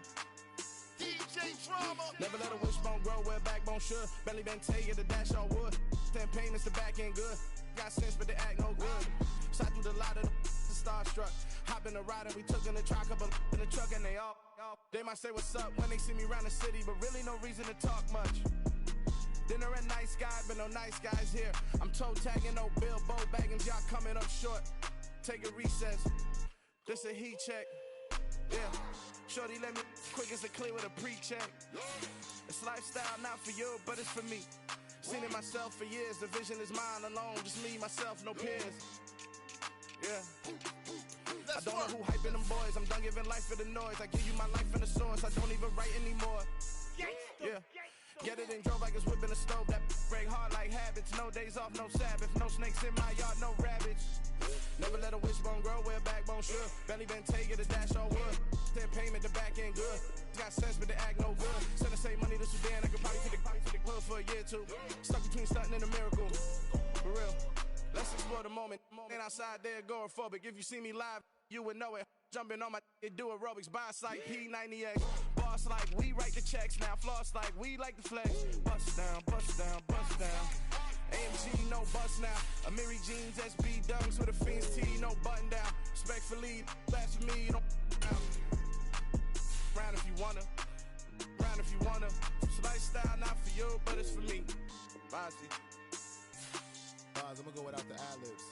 DJ Drama. Never let a wishbone grow where a backbone should. Belly been taking the dash on wood. 10 payments, the back end good. Got sense, but they act no good. Shot through the lot of the starstruck. Hop in the ride and we took in the truck, up in the truck and they all. They might say what's up when they see me around the city, but really no reason to talk much. Dinner at nice guy, but no nice guys here. I'm toe tagging, no Bilbo bagging, y'all coming up short. Take a recess. This a heat check. Yeah. Shorty let me quick as a clear with a pre-check. It's lifestyle not for you, but it's for me. Seen it myself for years. The vision is mine alone. Just me, myself, no peers. Yeah. I don't know who hyping them boys. I'm done giving life for the noise. I give you my life in the source. I don't even write anymore. Yeah. Get it and drove like it's whipping a stove. That break hard like habits. No days off, no Sabbath. No snakes in my yard, no rabbits. Never let a wishbone grow where a backbone should. Belly been taking the dash on wood. 10 payment, the back end good. Got sense, but they act no good. Send the same money to Sudan. I could probably take the hood for a year or two. Stuck between stunting and a miracle. For real. Let's explore the moment. Ain't outside there agoraphobic. If you see me live, you would know it. Jumping on my do aerobics, buy like P90X. Boss like we write the checks now. Floss like we like the flex. Bust down, bust down, bust down. AMG, no bust now. Amiri jeans, SB dunks with a Fiends T, no button down. Respectfully, that's for me, you don't round if you wanna. Round if you wanna. It's lifestyle not for you, but it's for me. Bonzi. I'm gonna go without the ad-libs.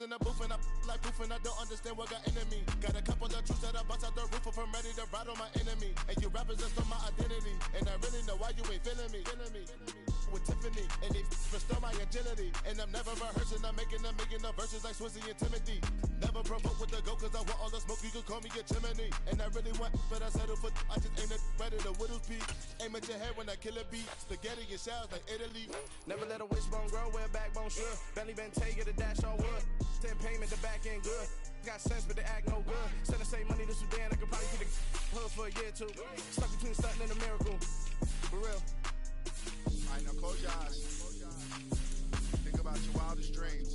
In the booth and I like proof and I don't understand what got into me. Got a couple of truths that I bust out the roof of. I'm ready to ride on my enemy. And you rappers just on my identity. And I really know why you ain't feeling me. With Tiffany and they restore my agility. And I'm never rehearsing. I'm making the verses like Swizzy and Timothy. Never provoke with the go cause I want all the smoke. You can call me a chimney. And I really want, but I settle for I just aim at better the Whittles peak. Aim at your head when I kill a beat. Spaghetti and shells like Italy. Never let a wishbone grow where a backbone should. Belly been taking the dash on wood. 10 payment, the back end good. Got sense, but they act no good. Send the same money to Sudan. I could probably take the hood for a year or two. Stuck between stunting and a miracle. For real. Alright, now close your eyes. Think about your wildest dreams.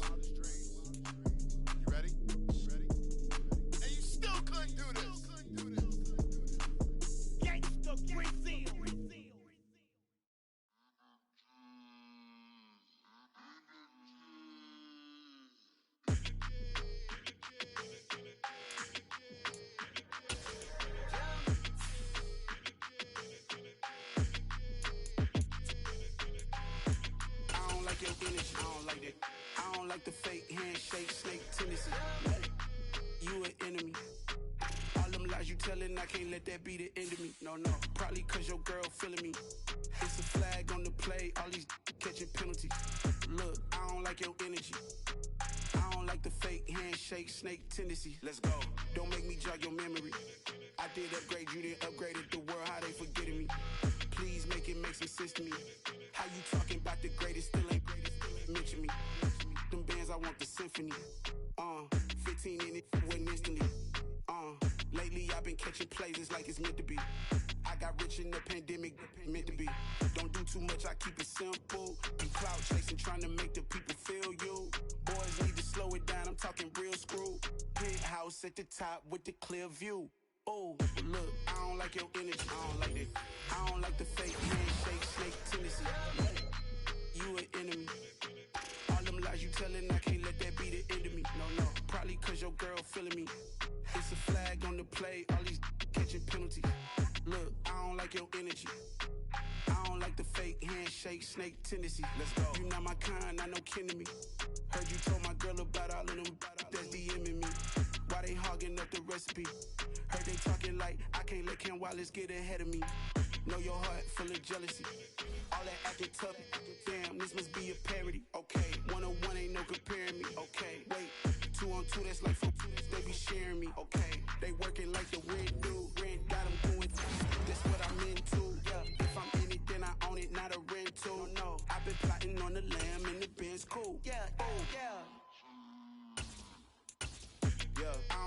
You ready? And you still couldn't do this. Gangsta Brazil. I don't like the fake handshake, snake tendency. You an enemy. telling I can't let that be the end of me. No, probably cause your girl feeling me. It's a flag on the play, all these catching penalties. Look, I don't like your energy. I don't like the fake handshake, snake tendency. Let's go. Don't make me jog your memory. I did upgrade, you didn't upgrade it. The world, how they forgetting me. Please make it make some sense to me. How you talking about the greatest, still ain't mention me. Them bands, I want the symphony. 15 in it, went instantly. Lately I've been catching plays, it's like it's meant to be. I got rich in the pandemic, meant to be. Don't do too much, I keep it simple. You clout chasing, trying to make the people feel you. Boys need to slow it down, I'm talking real screw. Penthouse at the top with the clear view. Oh, look, I don't like your energy, I don't like it. I don't like the fake handshake, snake tendency. You an enemy. All them lies you telling, I can't let that be the end of me. No, probably cause your girl feeling me. It's a flag on the play, all these catching penalties. Look, I don't like your energy. I don't like the fake handshake, snake tendency. Let's go. You not my kind, not no kin to me. Heard you told my girl about all of them that's DMing me. Why they hogging up the recipe? Heard they talking like I can't let Ken Wallace get ahead of me. Know your heart full of jealousy. All that acting tough, damn, this must be a parody. Okay, 1-on-1 ain't no comparing me. Okay, wait, 2-on-2, that's like 4, they be sharing me. Okay, they working like the rent do. Rent got them doing, that's what I'm into. Yeah, if I'm in it, then I own it, not a rental. No, I've been plotting on the lamb and the Benz cool. Yeah, I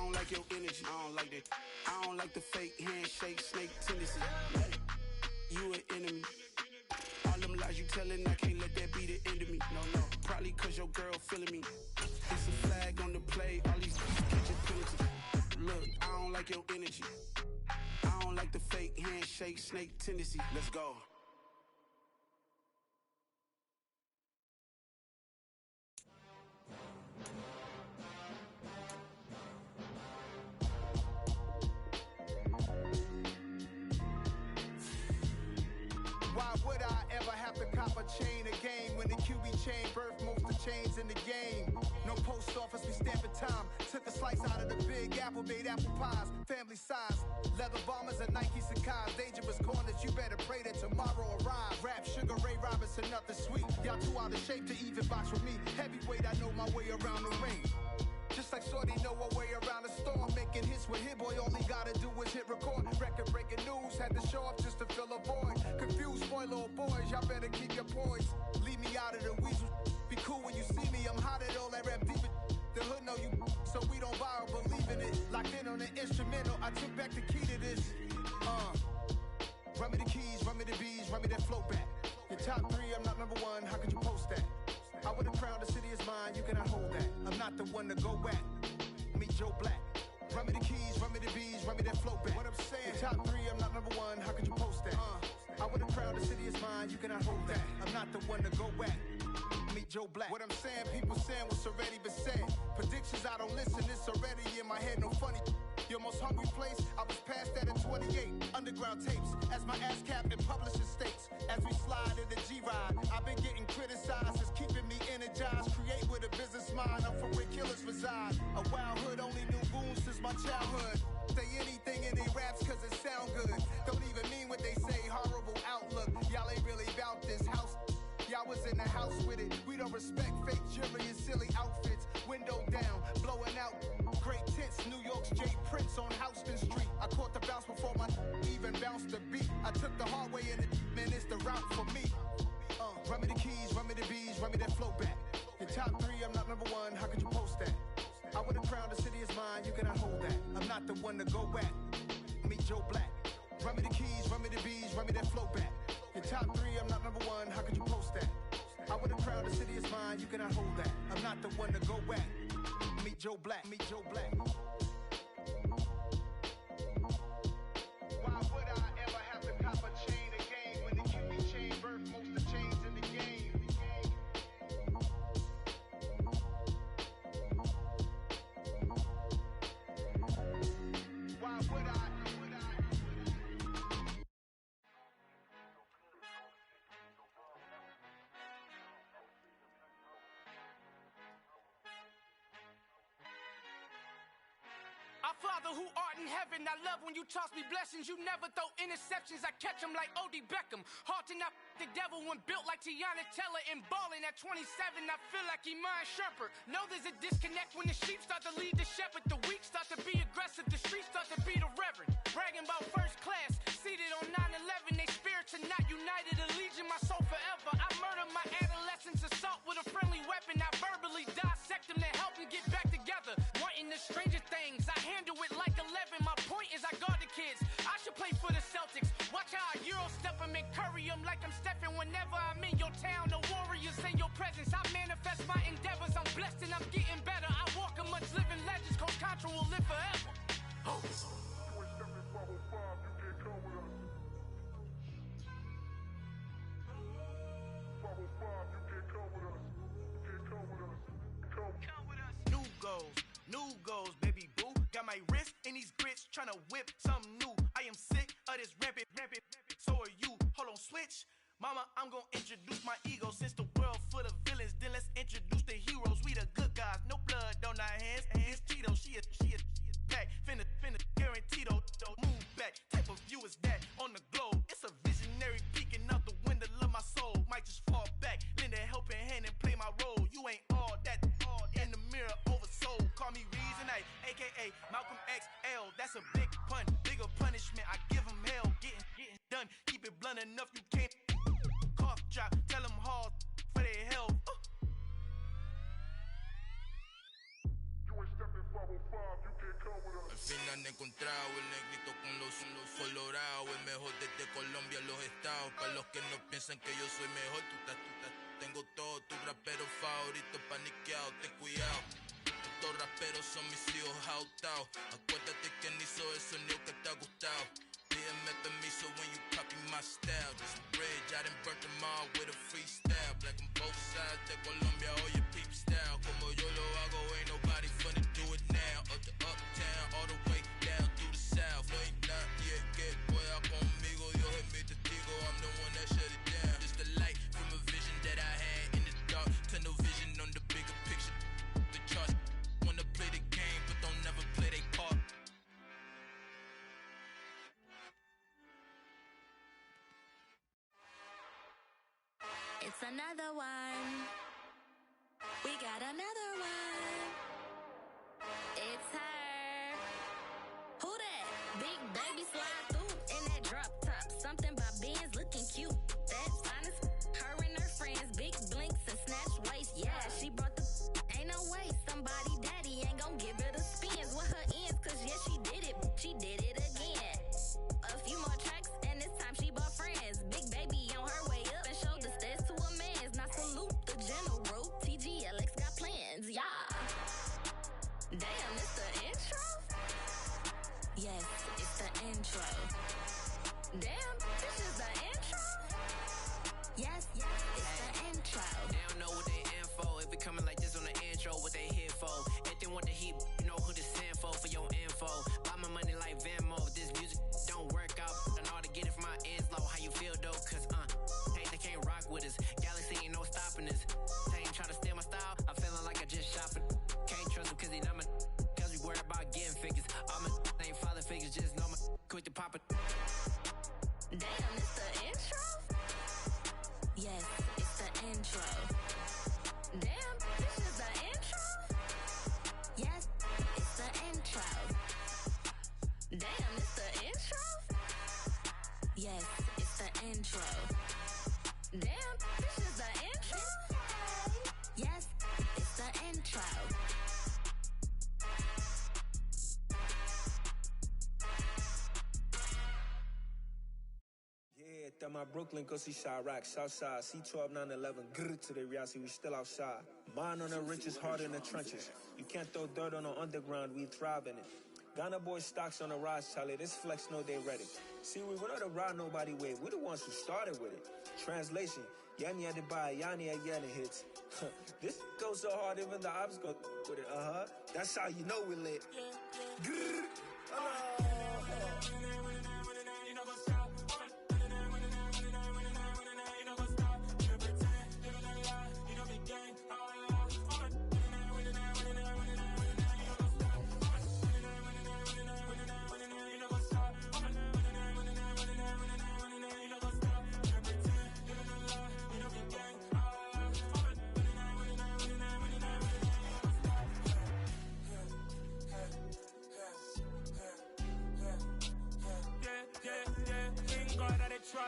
don't like your energy, I don't like that. I don't like the fake handshake, snake tendency. You an enemy. All them lies you telling, I can't let that be the end of me. No, probably cause your girl feeling me. It's a flag on the play, all these catching penalties. Look, I don't like your energy. I don't like the fake handshake, snake tendency. Let's go. Why would I ever have to cop a chain a game when the QB chain birthed most of chains in the game? No post office, we stamping time. Took a slice out of the big apple, made apple pies, family size. Leather bombers and Nike Sakai's. Dangerous corners, you better pray that tomorrow arrives. Rap, Sugar Ray Robinson, nothing sweet. Y'all too out of shape to even box with me. Heavyweight, I know my way around the ring. Just like Shorty know her way around the storm. Making hits with Hit Boy, all he gotta do is hit record. Record breaking news, had to show up just to fill a void. Confused, spoiled little boys, y'all better keep your poise. Leave me out of the weasel. Be cool when you see me, I'm hot at all that rap deep. The hood know you, so we don't borrow, believe in it. Locked in on the instrumental, I took back the key to this. Run me the keys, run me the bees, run me that flow back. Your top 3, I'm not number 1, how could you post that? I would've crowned the city is mine, you cannot hold that. I'm not the one to go back. Meet Joe Black. Run me the keys, run me the bees, run me that flow back. What I'm saying, your top 3, I'm not number 1, how could you post that? I would've crowned the city is mine, you cannot hold that. I'm not the one to go back. Meet Joe Black. What I'm saying, people saying what's already been said. Predictions, I don't listen, it's already in my head, no funny. Your most hungry place, I was past that at 28. Underground tapes, as my ass cap in publishing states. As we slide in the G-Ride, I've been getting criticized, it's keeping me energized. Create with a business mind, I'm from where killers reside. A wild hood, only knew goons since my childhood. Say anything in they raps cause it sound good. Don't even mean what they say, horrible outlook. Y'all ain't really about this house. Y'all was in the house with it. We don't respect fake jewelry and silly outfits. Window down, blowing out great tits. New York's J. Prince on Houston Street. I caught the bounce before my even bounced the beat. I took the hard way and man, it's the route for me. Run me the keys, run me the bees, run me that flow back. Your top 3, I'm not number 1, how could you post that? I would've crowned the city is mine, you cannot hold that. I'm not the one to go back. Meet Joe Black. Run me the keys, run me the bees, run me that flow back. Your top 3, I'm not number 1, how could you post that? I would've crowned the city is mine, you cannot hold that. I'm not the one to go back. Meet Joe Black, meet Joe Black. Why would I ever have to cop a chain a game when the QB chain birthed most of chains in the game? Why would I? Our Father who art in in heaven. I love when you toss me blessings. You never throw interceptions. I catch them like O.D. Beckham. Hard to not the devil when built like Tiana Teller and balling at 27. I feel like Iman Shumpert. Know there's a disconnect when the sheep start to lead the shepherd. The weak start to be aggressive. The streets start to be the reverend. Bragging about first class. Seated on 9/11. They spirits are not united. A legion, my soul forever. I murder my adolescence. Assault with a friendly weapon. I verbally dissect them to help them get back together. Wanting the stranger things. I handle it like 11. My point is I guard the kids. I should play for the Celtics. Watch how I Euro step them and curry them like I'm Stephen. Whenever I'm in your town, the Warriors in your presence. I manifest my endeavors. I'm blessed and I'm getting better. I walk amongst living legends. Coach Contra will live forever. Oh. New goals, baby boo. Got my wrist in these grits, tryna whip something new. I am sick of this rampant. So are you. Hold on, switch. Mama, I'm gonna introduce my ego. Since the world full of villains, then let's introduce the heroes. We the good guys, no blood on our hands. It's Tito, she is back. Finna, guaranteed, don't move back. Type of view is that on the globe? It's a visionary peeking out the window of my soul. Might just fall back, lend a helping hand and play my role. You ain't all that in the mirror oversold. Call me Reason A, aka Malcolm XL. That's a big pun, bigger punishment. I give him hell, getting done. Keep it blunt enough, you can't cough drop. Tell them hard for their health. Al fin han encontrado el negrito con los colorados, el mejor desde Colombia, los estados. Para los que no piensan que yo soy mejor, tengo todo, tu rapero favorito paniqueado, ten cuidado. Estos raperos son mis hijos jautados. Acuérdate quién hizo el sonido que te ha gustado. Pídeme permiso when you copy my style. This bridge, I done burnt them all with a freestyle. Black on both sides de Colombia, oye peep style. Como yo lo hago, ain't nobody finna do it now. Up to uptown, all the way down through the south. No hay nadie que pueda conmigo, Dios es mi testigo. I'm the one that shut it down. It's the light from a vision that I had in the dark. Tunnel vision on the bigger picture. The charts wanna play the game, but don't never play their part. It's another one. We got another one. It's her. Who that? Big baby slide through in that drop top. Something by Benz looking cute. That's honest. Her and her friends, big blinks and snatch waist. Yeah, she brought the. Ain't no way somebody daddy ain't gon' give her the spins with her ends. Cause yeah, she did it. She did it again. A few more tracks and this time she bought friends. Big baby on her way up and showed the stairs to a man's. Now salute the general. TGLX got plans, yeah. Damn, it's the intro? Yes, it's the intro. Damn, this is the intro? Yes, it's the intro. They don't know what they in for. If it coming like this on the intro, what they here for? If they want the heat, you know who to send for your info. Buy my money like Venmo. If this music don't work out, I know how to get it from my ends low. How you feel though? Cause hey, they can't rock with us. Galaxy ain't no stopping us. They ain't trying to steal my style. I'm feeling like I just shop it. Can't trust him cause he not my. Cause we worried about getting figures. All my ain't father figures, just know my quick to pop it. Damn, it's the intro? Yes, it's the intro. Damn, this is the intro? Yes, it's the intro. Damn, it's the intro? Yes, it's the intro. Damn, this is the intro? Yes, it's the intro. Yeah, that my Brooklyn, go see Chirac, Southside, C12, 911, grr to the reality, we still outside. Mine on the riches, heart in the trenches. You can't throw dirt on the underground, we thrive in it. Ghana boys stocks on the rise, Charlie, this flex know they ready. See, we not to ride nobody with, we the ones who started with it. Translation, Yanni had to buy, Yanni had Yanni hits. This goes so hard, even the ops go with it, That's how you know we lit. Grr,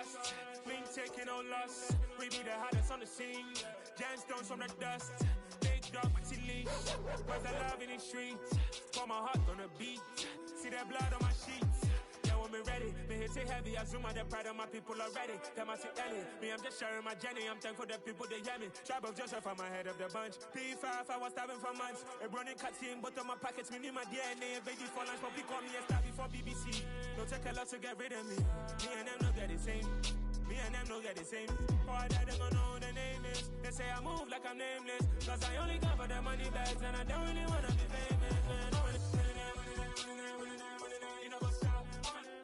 trust. Been taking no loss. We be the hottest on the scene. Gemstones from the dust. Big dog, Maxi leash. Where's the love in the streets? For my heart gonna beat. See that blood on my sheets. Yeah, when me ready, me hit it heavy. I zoom out the pride of my people already. Them I see Ellie. Me, I'm just sharing my journey. I'm thankful the people they hear me. Tribe of Joseph, I'm ahead of the bunch. P5, I was starving for months. A running cut in, but on my pockets, me need my DNA. Baby for lunch, but call me a star before BBC. Don't take a lot to get rid of me. Me and them no get the same. Me and them no get the same. For that, they gonna know who the name is. They say I move like I'm nameless. Cause I only cover the money bags and I don't really wanna be famous. Man, you know what's up.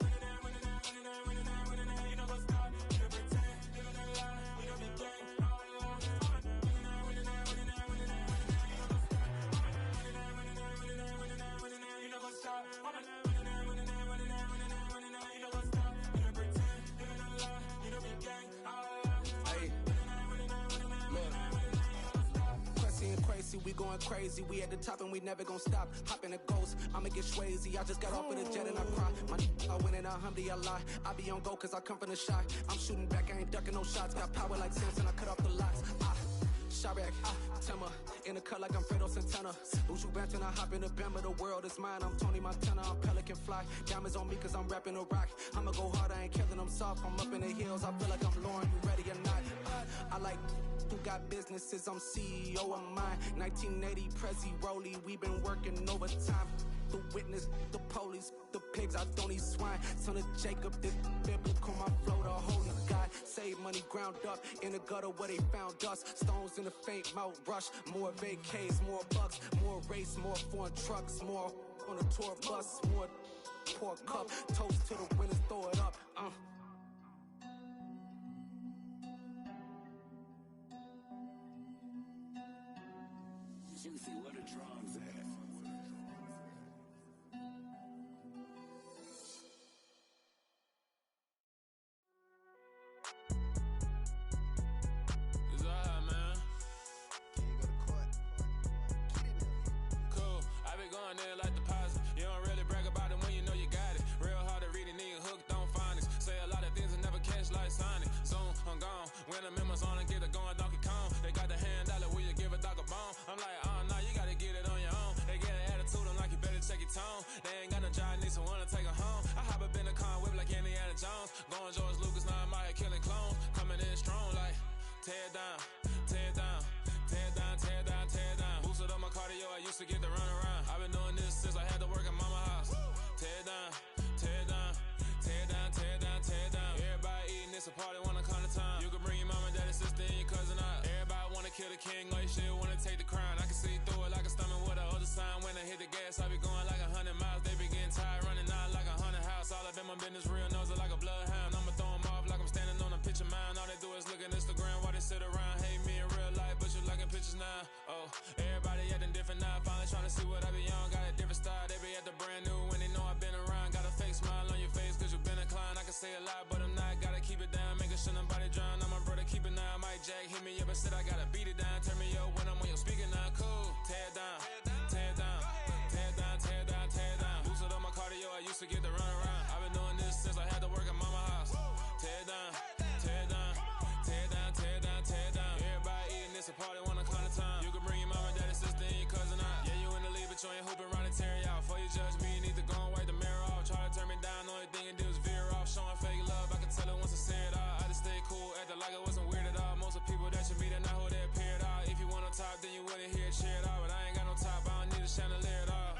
You know what's up. You know pretend. You know the lie. You know the gang. You know what's up. We going crazy, we at the top and we never gonna stop. Hop in a ghost, I'ma get swayzy. I just got off of the jet and I cry. I win in a Humvee, I lie. I be on go cause I come from the shot. I'm shooting back, I ain't ducking no shots. Got power like Samson, I cut off the locks. Chirac, Timmer, in the cut like I'm Fredo Santana. Uju Banton, I hop in the Bama, the world is mine. I'm Tony Montana, I'm Pelican Fly. Diamonds on me cause I'm rapping a rock. I'ma go hard, I ain't killing them soft. I'm up in the hills, I feel like I'm Lauren, you ready or not? I like who got businesses, I'm CEO of mine. 1980 Prezi Rolly, we been working overtime. The witness, the police, the pigs, I don't eat swine. Son of Jacob, this biblical, my flow, the holy God. Save money ground up in the gutter where they found us. Stones in the faint mouth rush. More vacays, more bucks, more race, more foreign trucks, more on a tour bus, more pour cup. Toast to the winners, throw it up. Juicy, where the drums at? It's all hot, man. Can you go to court? Cool, I be going there like deposit. You don't really brag about it when you know you got it. Real hard to read a nigga hooked on phonics. Say a lot of things and never catch like Sonic. Zoom, I'm gone. When I'm in my zone and get it going Donkey Kong. They got the hand dollar, will you give a dog a bone? I'm like, nah, you gotta get it on your own. They get an attitude, I'm like, you better check your tone. They ain't got no job, need someone to take her home. I hop up in the car, whip like Indiana Jones. Going George Lucas, now I'm out here killing clones. Coming in strong like, tear down, tear down, tear down, tear down, tear down. Boosted up my cardio, I used to get the run around. I've been doing this since I had to work at mama house. Tear down, tear down, tear down, tear down, tear down. Everybody eating, it's a party, wanna come to time. You can bring your mama, daddy, sister, and your cousin out. Everybody wanna kill the king, or you shit wanna take the crown. I can see through it like a stomach with a other sign. When I hit the gas, I be going like 100 miles. They be getting tired, running out like 100 house. All up in my business, real nose like a bloodhound. I'ma throw them off like I'm standing on a picture mound. All they do is look at Instagram while they sit around. Hate me in real life, but you liking pictures now. Oh, everybody acting different now. Finally trying to see what I be on. Got a different style, they be at the brand new when they know I've been around. Got a fake smile on your face cause you been inclined. I can say a lot, but I'm not. Gotta keep it down, making sure nobody drown. I'm my brother, keep it now. Mike Jack hit me up and said I gotta beat it down. Turn me up when I'm on your speaker now. Cool, tear down, tear down, tear down, tear down, tear down. Boosted up my cardio, I used to get the run around. I've been doing this since I had to work at mama house. Tear down, tear down, tear down, tear down, tear down. Everybody eating, it's a party, wanna come to time. You can bring your mama, daddy, sister, and your cousin out. Yeah, you in the league, but you ain't hooping around and tearing out. Before you judge me, you need to go and wipe the mirror off. Try to turn me down, only thing you do is veer off. Showing fake love, I can tell it once I say it all. I just stay cool, acting like it wasn't weird at all. Most of the people that you meet are not who they appear at all. If you want on top, then you wouldn't hear it cheer at all. But I ain't got no top, I don't need a chandelier at all.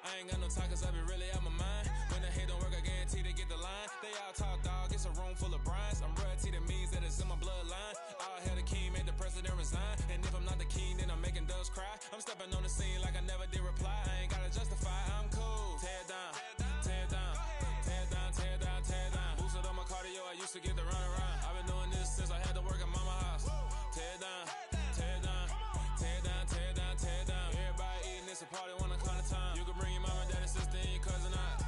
I ain't got no talk cause I be really out my mind. When the hate don't work, I guarantee they get the line. They all talk dog, it's a room full of brines. I'm royalty, that means that it's in my bloodline. All hail the king, made the president resign. And if I'm not the king, then I'm making doves cry. I'm stepping on the scene like I never did reply. I ain't gotta justify, I'm cool. Tear down, tear down, tear down, tear down, tear down. Boosted up my cardio, I used to get the run around. I've been doing this since I had to work at mama house. Tear down, tear down, tear down, tear down, tear down. Everybody eating, it's a party, wanna come to time. You can bring your mama, daddy, sister, and your cousin out.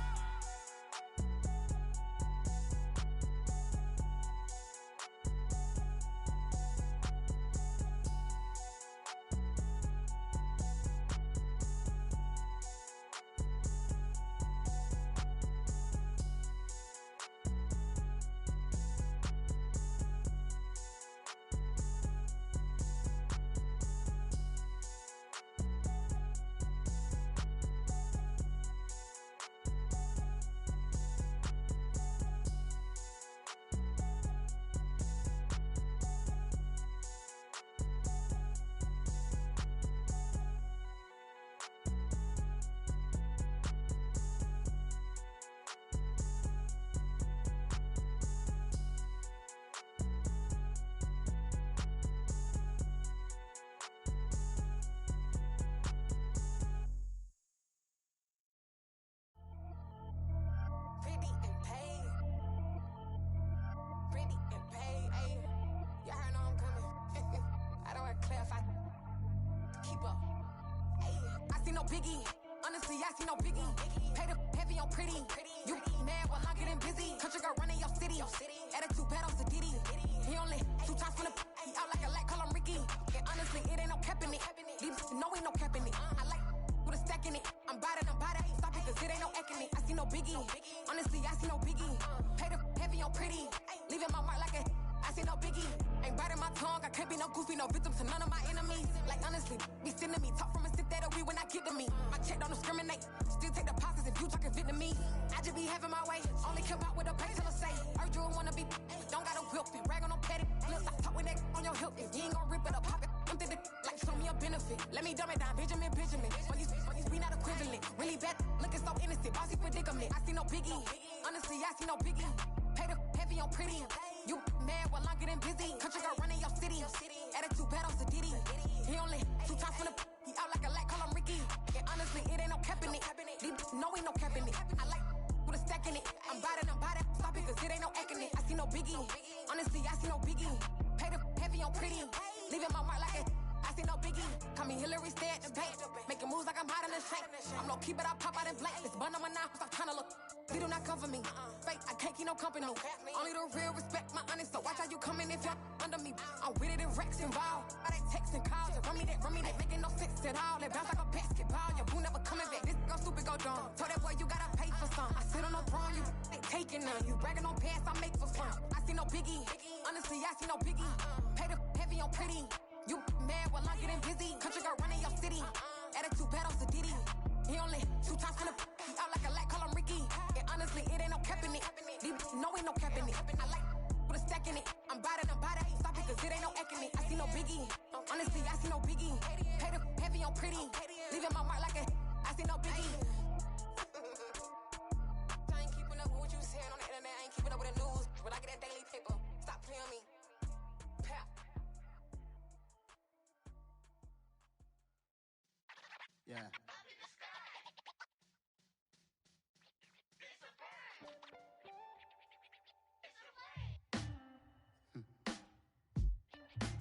biggie. Honestly, I see no biggie. Pay the heavy on pretty. You mad while I'm getting busy. Country girl running your city. Attitude bad on Diddy. He only 2 times from the he out like a light, call him Ricky. And honestly, it ain't no cap in it. Leave no ain't no cap in it. I like with a stack in it. I'm bad. Stop it, cause it ain't no eck in it. I see no biggie. Honestly, I see no biggie. Pay the heavy on pretty. Leaving my mark like a I see no biggie. Ain't biting my tongue. I can't be no goofy, no victim to none of my enemies. Like honestly, be sending me talk from a sit that'll be when I get to me. My check don't discriminate. Still take deposits if you talking Vietnamese. I just be having my way. Only come out with a pay till I say. Urge you wanna be, don't gotta whip it. Bragging on petty. Look, I talk with that on your hip. If you ain't gon' rip it up, pop it. I'm thinking like show me a benefit. Let me dumb it down, Benjamin. All these we not equivalent. Really bad, looking so innocent. Bossy predicament. I see no biggie. Honestly, I see no biggie. Pay the heavy on pretty. You mad while I'm getting busy. Country girl running your city. Attitude bad on Diddy. He only 2 times from the he out like a light, call him Ricky. And honestly, it ain't no cap in it. No ain't no cap in it. I like with a stack in it. I'm bad. Stop it, cause it ain't no eck in it. I see no biggie. Honestly, I see no biggie. Pay the heavy on pretty. Leaving my mark like a I see no biggie. Call me Hillary, stay at the bank. Making moves like I'm hiding in shape. I'm no keep it, I pop out in blank. This bun on my knife, stop trying to look. They do not come for me. Fake, I can't keep no company. Only the real respect my honest. So watch how you coming if you're under me. I'm with it and Rex involved. All they text and calls. Run me that, making no sense at all. They bounce like a basketball. Your boo never coming back. This go stupid, go dumb. Told that boy you gotta pay for some. I sit on the throne, you ain't taking none. You bragging on past, I make for fun. I see no biggie. Honestly, I see no biggie. Pay the heavy on pretty. You mad while I'm getting busy. Country girl running your city. Attitude bad on Diddy. He only 2 times from the he out like a light, call him Ricky. And honestly, it ain't no cap in it. No ain't no cap in it. I like with a stack in it. I'm bad. Stop it, cause it ain't no eck in it. I see no biggie. Honestly, I see no biggie. Pay the heavy on pretty. Leaving my mark like a I see no biggie. I ain't keeping up with what you saying on the internet. I ain't keeping up with the news. But I get that daily paper. Stop playing on me. Pap. Yeah.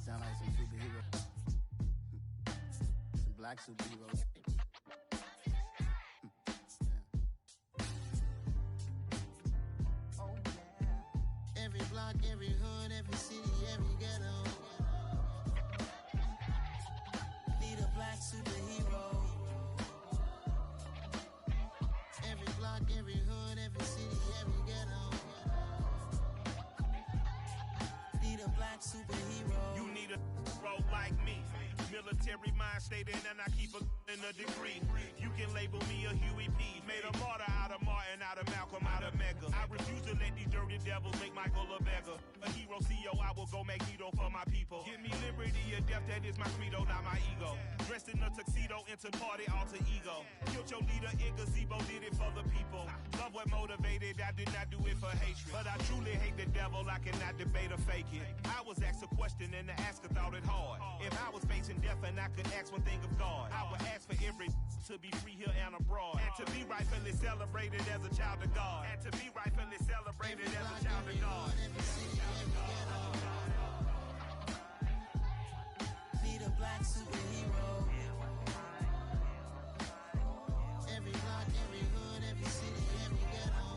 Sound like some superheroes. Some black superheroes. Oh, yeah. Every block, every hood, every city, every ghetto. Need a black superhero. Every block, every hood, every city, every ghetto. Need a black superhero. You need a hero like me. Military mind stated, and I keep in a degree. You can label me a Huey P. Made a martyr out of Martin, out of Malcolm, out of Mega. I refuse to let these dirty devils make Michael a beggar. A hero CEO, I will go Magneto for my people. Give me liberty or death, that is my credo, not my ego. Dressed in a tuxedo, into party, alter ego. Killed your leader in gazebo, did it for the people. Love what motivated, I did not do it for hatred. But I truly hate the devil, I cannot debate or fake it. I was asked a question and the asker thought it hard. If I was facing death and I could ask one thing of God, I would ask for every to be free here and abroad. And to be rightfully celebrated as a child of God. And to be rightfully celebrated as a child of God. Need a black superhero. Every block, every hood, every city, every ghetto.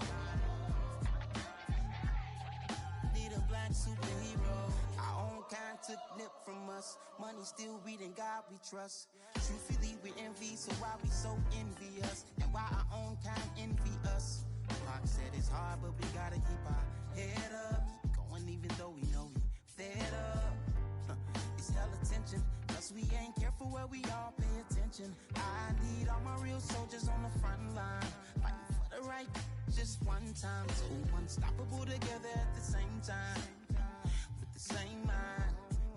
Need a black superhero. Our own kind took nip from us. Money still reading God we trust. Truthfully we envy, so why we so envious? And why our own kind envy us? Pac said it's hard, but we gotta keep our head up. Going even though we know we fed up. It's hell attention, cause we ain't careful where we all pay attention. I need all my real soldiers on the front line, fighting for the right just one time. So unstoppable together at the same time, with the same mind.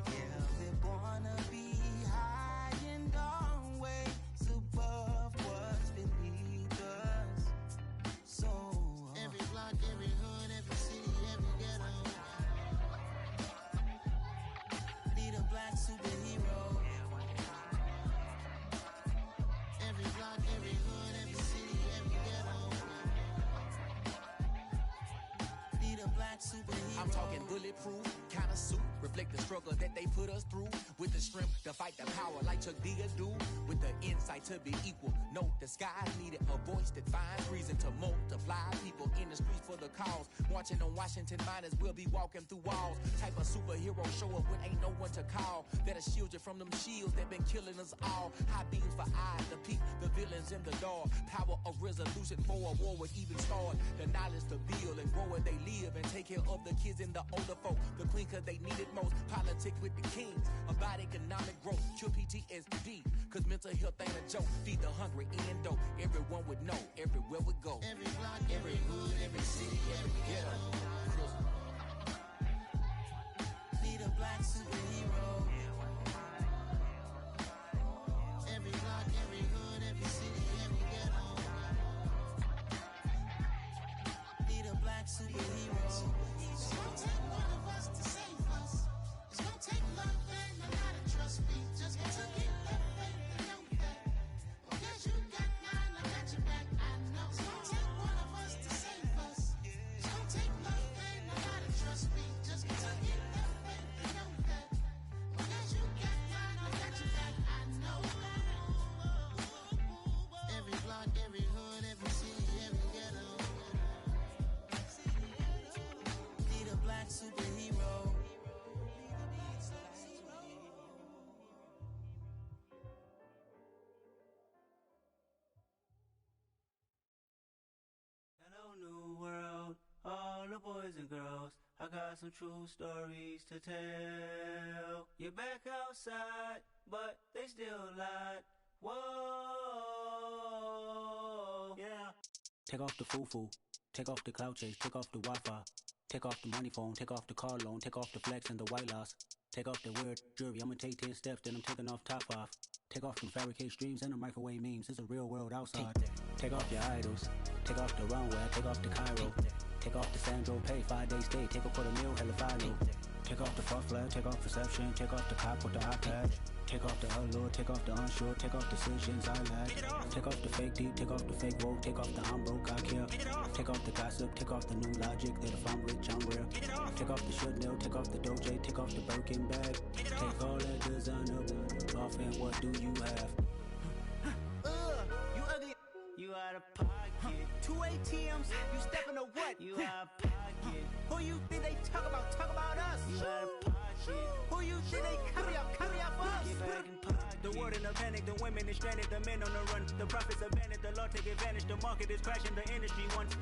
Yeah, we're born to be high and always above what's beneath us. So every block, every hood, every city, every ghetto. Need a black superhero. Every block, every hood, every city, every ghetto. Need a black superhero. I'm talking bulletproof kind of suit. reflect the struggle that they put us through. With the strength to fight the power like Chuck D do. With the insight to be equal. Note the skies needed a voice that finds reason to multiply. People in the streets for the cause. Marching on Washington miners will be walking through walls. Type of superhero show up when ain't no one to call. That'll shield you from them shields that been killing us all. High beams for eyes to peek the villains in the door. Power of resolution for a war would even start. The knowledge to build and grow where they live and take care of the kids and the older folk. The queen cause they need it most. Politics with the kings. About economic growth. Cure PTSD. Cause mental health ain't a joke. Feed the hungry and dope. Everyone would know. Everywhere we go. Every block, every hood, every city, every ghetto. Need a black superhero. Every block, every hood, every city, every ghetto. Need a black superhero. It's gonna take one of us to save us. It's gonna take love and a lot of trust. We just got to get that faith and know that. Because you got mine, I got your back. I know. It's gonna take one of us to save us. It's gonna take love and a lot of trust. We just got to get that faith and know that. Because you got mine, I got your back. I know. Every block, every hood, every city, every ghetto. Need a black superhero. Hello, new world, all the boys and girls. I got some true stories to tell. You're back outside, but they still lied. Whoa, yeah. Take off the foo-foo, take off the cloud chase, take off the Wi-Fi. Take off the money phone, take off the car loan, take off the flex and the white loss. Take off the weird jewelry, I'ma take 10 steps, then I'm taking off top 5. Take off them fabricated streams and the microwave memes, it's a real world outside. Take off your idols, take off the runway, take off the Cairo. Take off the Sandro pay, 5-day stay, take a quarter meal, hella follow. Take off the far flag, take off perception, take off the cop with the iPad. Take off the allure, take off the unsure, take off decisions I lack. Take off the fake deep, take off the fake woke, take off the I'm broke, I care. Take off the gossip, take off the new logic that if I'm rich, I'm rare. Take off the should know, take off the Doje, take off the Birkin bag. Take all that designer off and what do you have? You ugly, you out of pocket. 2 ATMs, you stepping to what? You out of pocket. Who you think they talk about us? You out of pocket. Who you think they carry out for us? Get back in pocket. The world in a panic, the women is stranded, the men on the run. The profits abandoned, the law take advantage, the market is crashing, the industry wants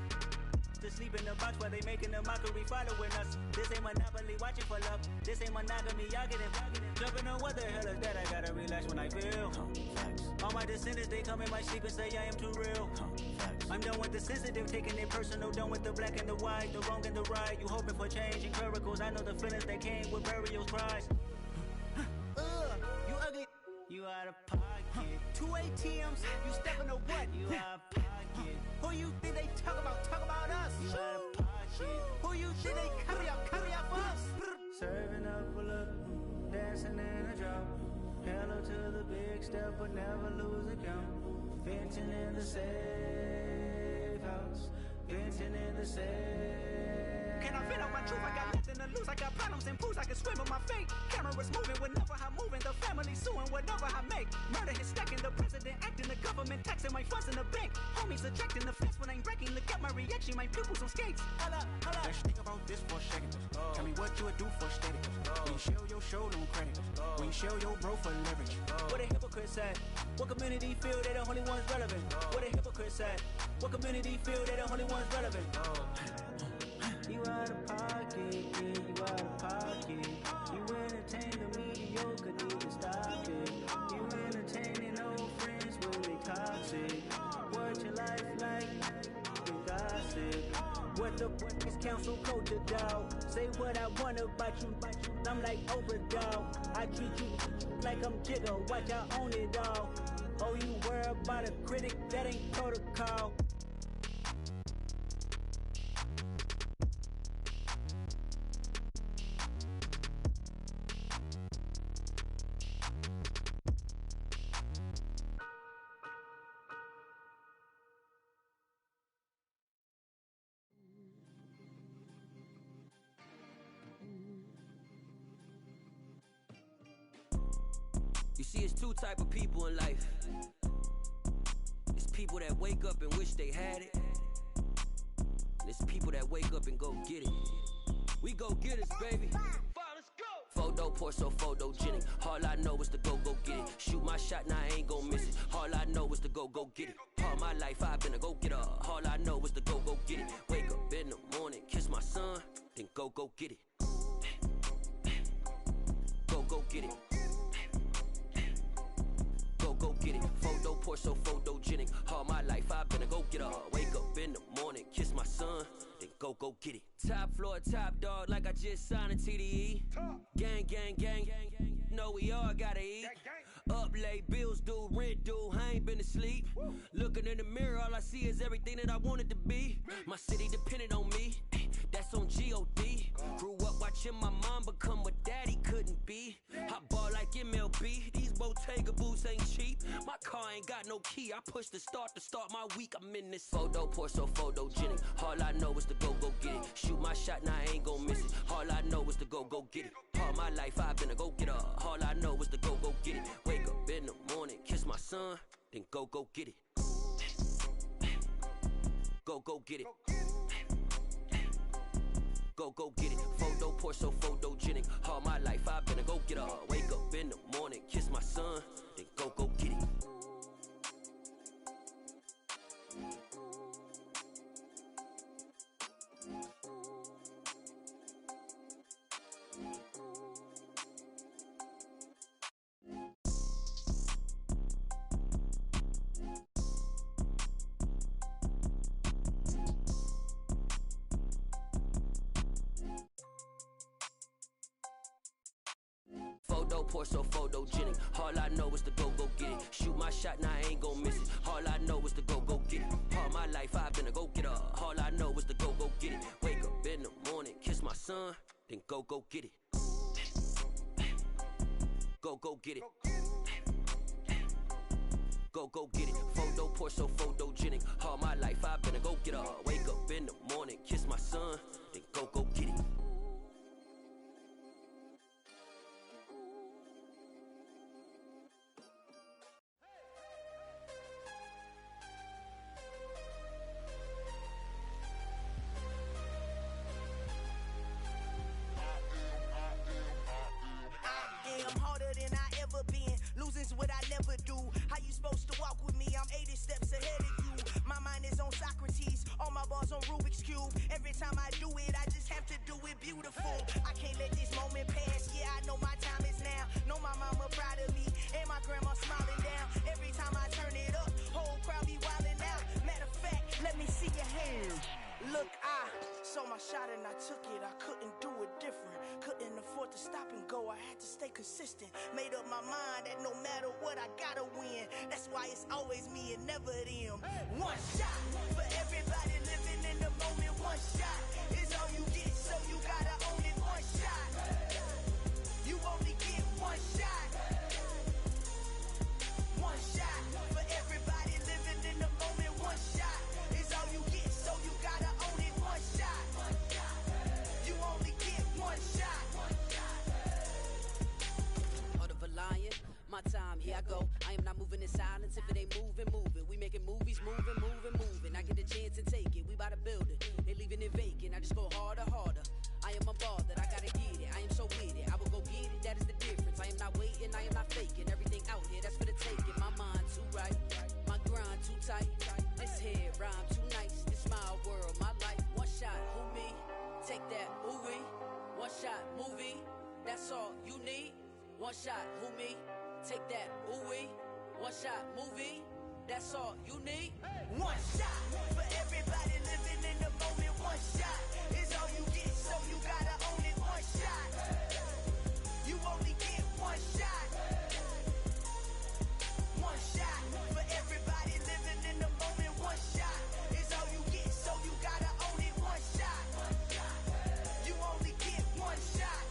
to sleep in the box while they making a mockery following us. This ain't monopoly, watching for love. This ain't monogamy, y'all getting jumping on what the hell is that? I gotta relax when I feel. All my descendants, they come in my sleep and say I am too real. I'm done with the sensitive, taking it personal. Done with the black and the white, the wrong and the right. You hoping for change and miracles. I know the feelings that came with burials, cries. You ugly, you out of pocket. 2 ATMs, you stepping to what? You out of pocket. Who you think they talk about us? You out of pocket. Who you think they carry out for us? Serving up a look, dancing in a drop. Hello to the big step, but never lose a count. Venting in the safe house. Venting in the safe. Can I vent out my truth? I got nothing to lose. I got problems and proofs. I can swim with my fate. Cameras moving whenever I'm moving. The family suing whatever I make. Murder is stacking. The president acting. The government taxing my funds in the bank. Homies attracting the fence when I'm breaking. Look at my reaction. My pupils on skates. Holla, holla. Let's think about this for a second. Tell me what you would do for steady. When you show your show, no credit. When you show your bro for leverage. What a hypocrite said. What community feel they the only ones relevant? What a hypocrite said. What community feel they the only ones relevant? You out of pocket, yeah, you out of pocket. You entertain the mediocre, need to stop it. You entertaining old friends when they toxic. What your life like? You gossip. What the is council culture, dog? Say what I want about you. I'm like overdog. I treat you like I'm Jigga. Watch I own it all. Oh, you worry about a critic? That ain't protocol. see, it's two type of people in life. It's people that wake up and wish they had it. And it's people that wake up and go get it. We go get it, baby. Photo poor, so photogenic. All I know is to go get it. Shoot my shot, now I ain't gon' miss it. All I know is to go get it. All my life I've been a go-getter. All I know is to go get it. Wake up in the morning, kiss my son, then go get it. Go get it. Go get it. Photo poor, so photogenic. All my life I've been a go-getter. Wake up in the morning, kiss my son, then go get it. Top floor, top dog, like I just signed a TDE. Gang, gang, gang. No, we all gotta eat. Up late, bills due, rent due, I ain't been asleep. Looking in the mirror, all I see is everything that I wanted to be. My city depended on me, that's on G.O.D. Grew up watching my mom become what daddy couldn't be. I ball like MLB, these Bottega boots ain't cheap. My car ain't got no key, I push the start to start my week. I'm in this photo poor, so photogenic. All I know is to go get it. Shoot my shot, now I ain't gon' miss it. All I know is to go get it. All my life I've been a go-getter. All I know is to go get it. Wake up in the morning, kiss my son, then go get it. Go get it. Go get it. Photo poor, so photogenic. All my life I've been a go-getter. Wake up in the morning, kiss my son, then go get it. Photo poor, so photogenic. All I know is to go get it. Shoot my shot, now I ain't gon' miss it. All I know is to go get it. All my life I've been a go-getter. All I know is to go get it. Wake up in the morning, kiss my son, then go get it. Go get it. Go get it. Photo poor, so photogenic. All my life I've been a go-getter. Wake up in the morning, kiss my son, then go get it. I'm harder than I ever been. Losing's what I never do. How you supposed to walk with me? I'm 80 steps ahead of you. My mind is on Socrates. All my bars on Rubik's Cube. Every time I do it, I just have to do it beautiful. I can't let this moment pass. Yeah, I know my time is now. Know my mama proud of me. And my grandma smiling down. Every time I turn it up, whole crowd be wilding out. Matter of fact, let me see your hands. Look, I saw my shot and I took it. I couldn't do it different. Couldn't afford to stop and go. I had to stay consistent. Made up my mind that no matter what, I gotta win. That's why it's always me and never them. One shot for everybody living in the moment. One shot is all you get, so you gotta own it. One shot. You only get one shot. One shot for everybody living in the moment. One shot is all you get, so you gotta own it. One shot. You only get one shot. Heart of a lion, my time, here I go. I am not moving in silence. If it ain't moving, move it. We making movies, moving. I get a chance and take it. We bout to build it. They leaving it vacant. I just go harder. I am a ball that I gotta get it. I am so with it. I will go get it. That is the difference. I am not waiting. I am not faking. Everything out here, that's for the taking. My mind too right. My grind too tight. This head rhyme too nice. This my world, my life. One shot, who me? Take that, ooh wee. One shot, movie. That's all you need. One shot, who me? Take that, ooh wee. One shot, movie. That's all you need. One shot for everybody living in the moment. One shot is all you get, so you gotta own it. One shot. You only get one shot. One shot for everybody living in the moment. One shot is all you get, so you gotta own it. One shot. You only get one shot.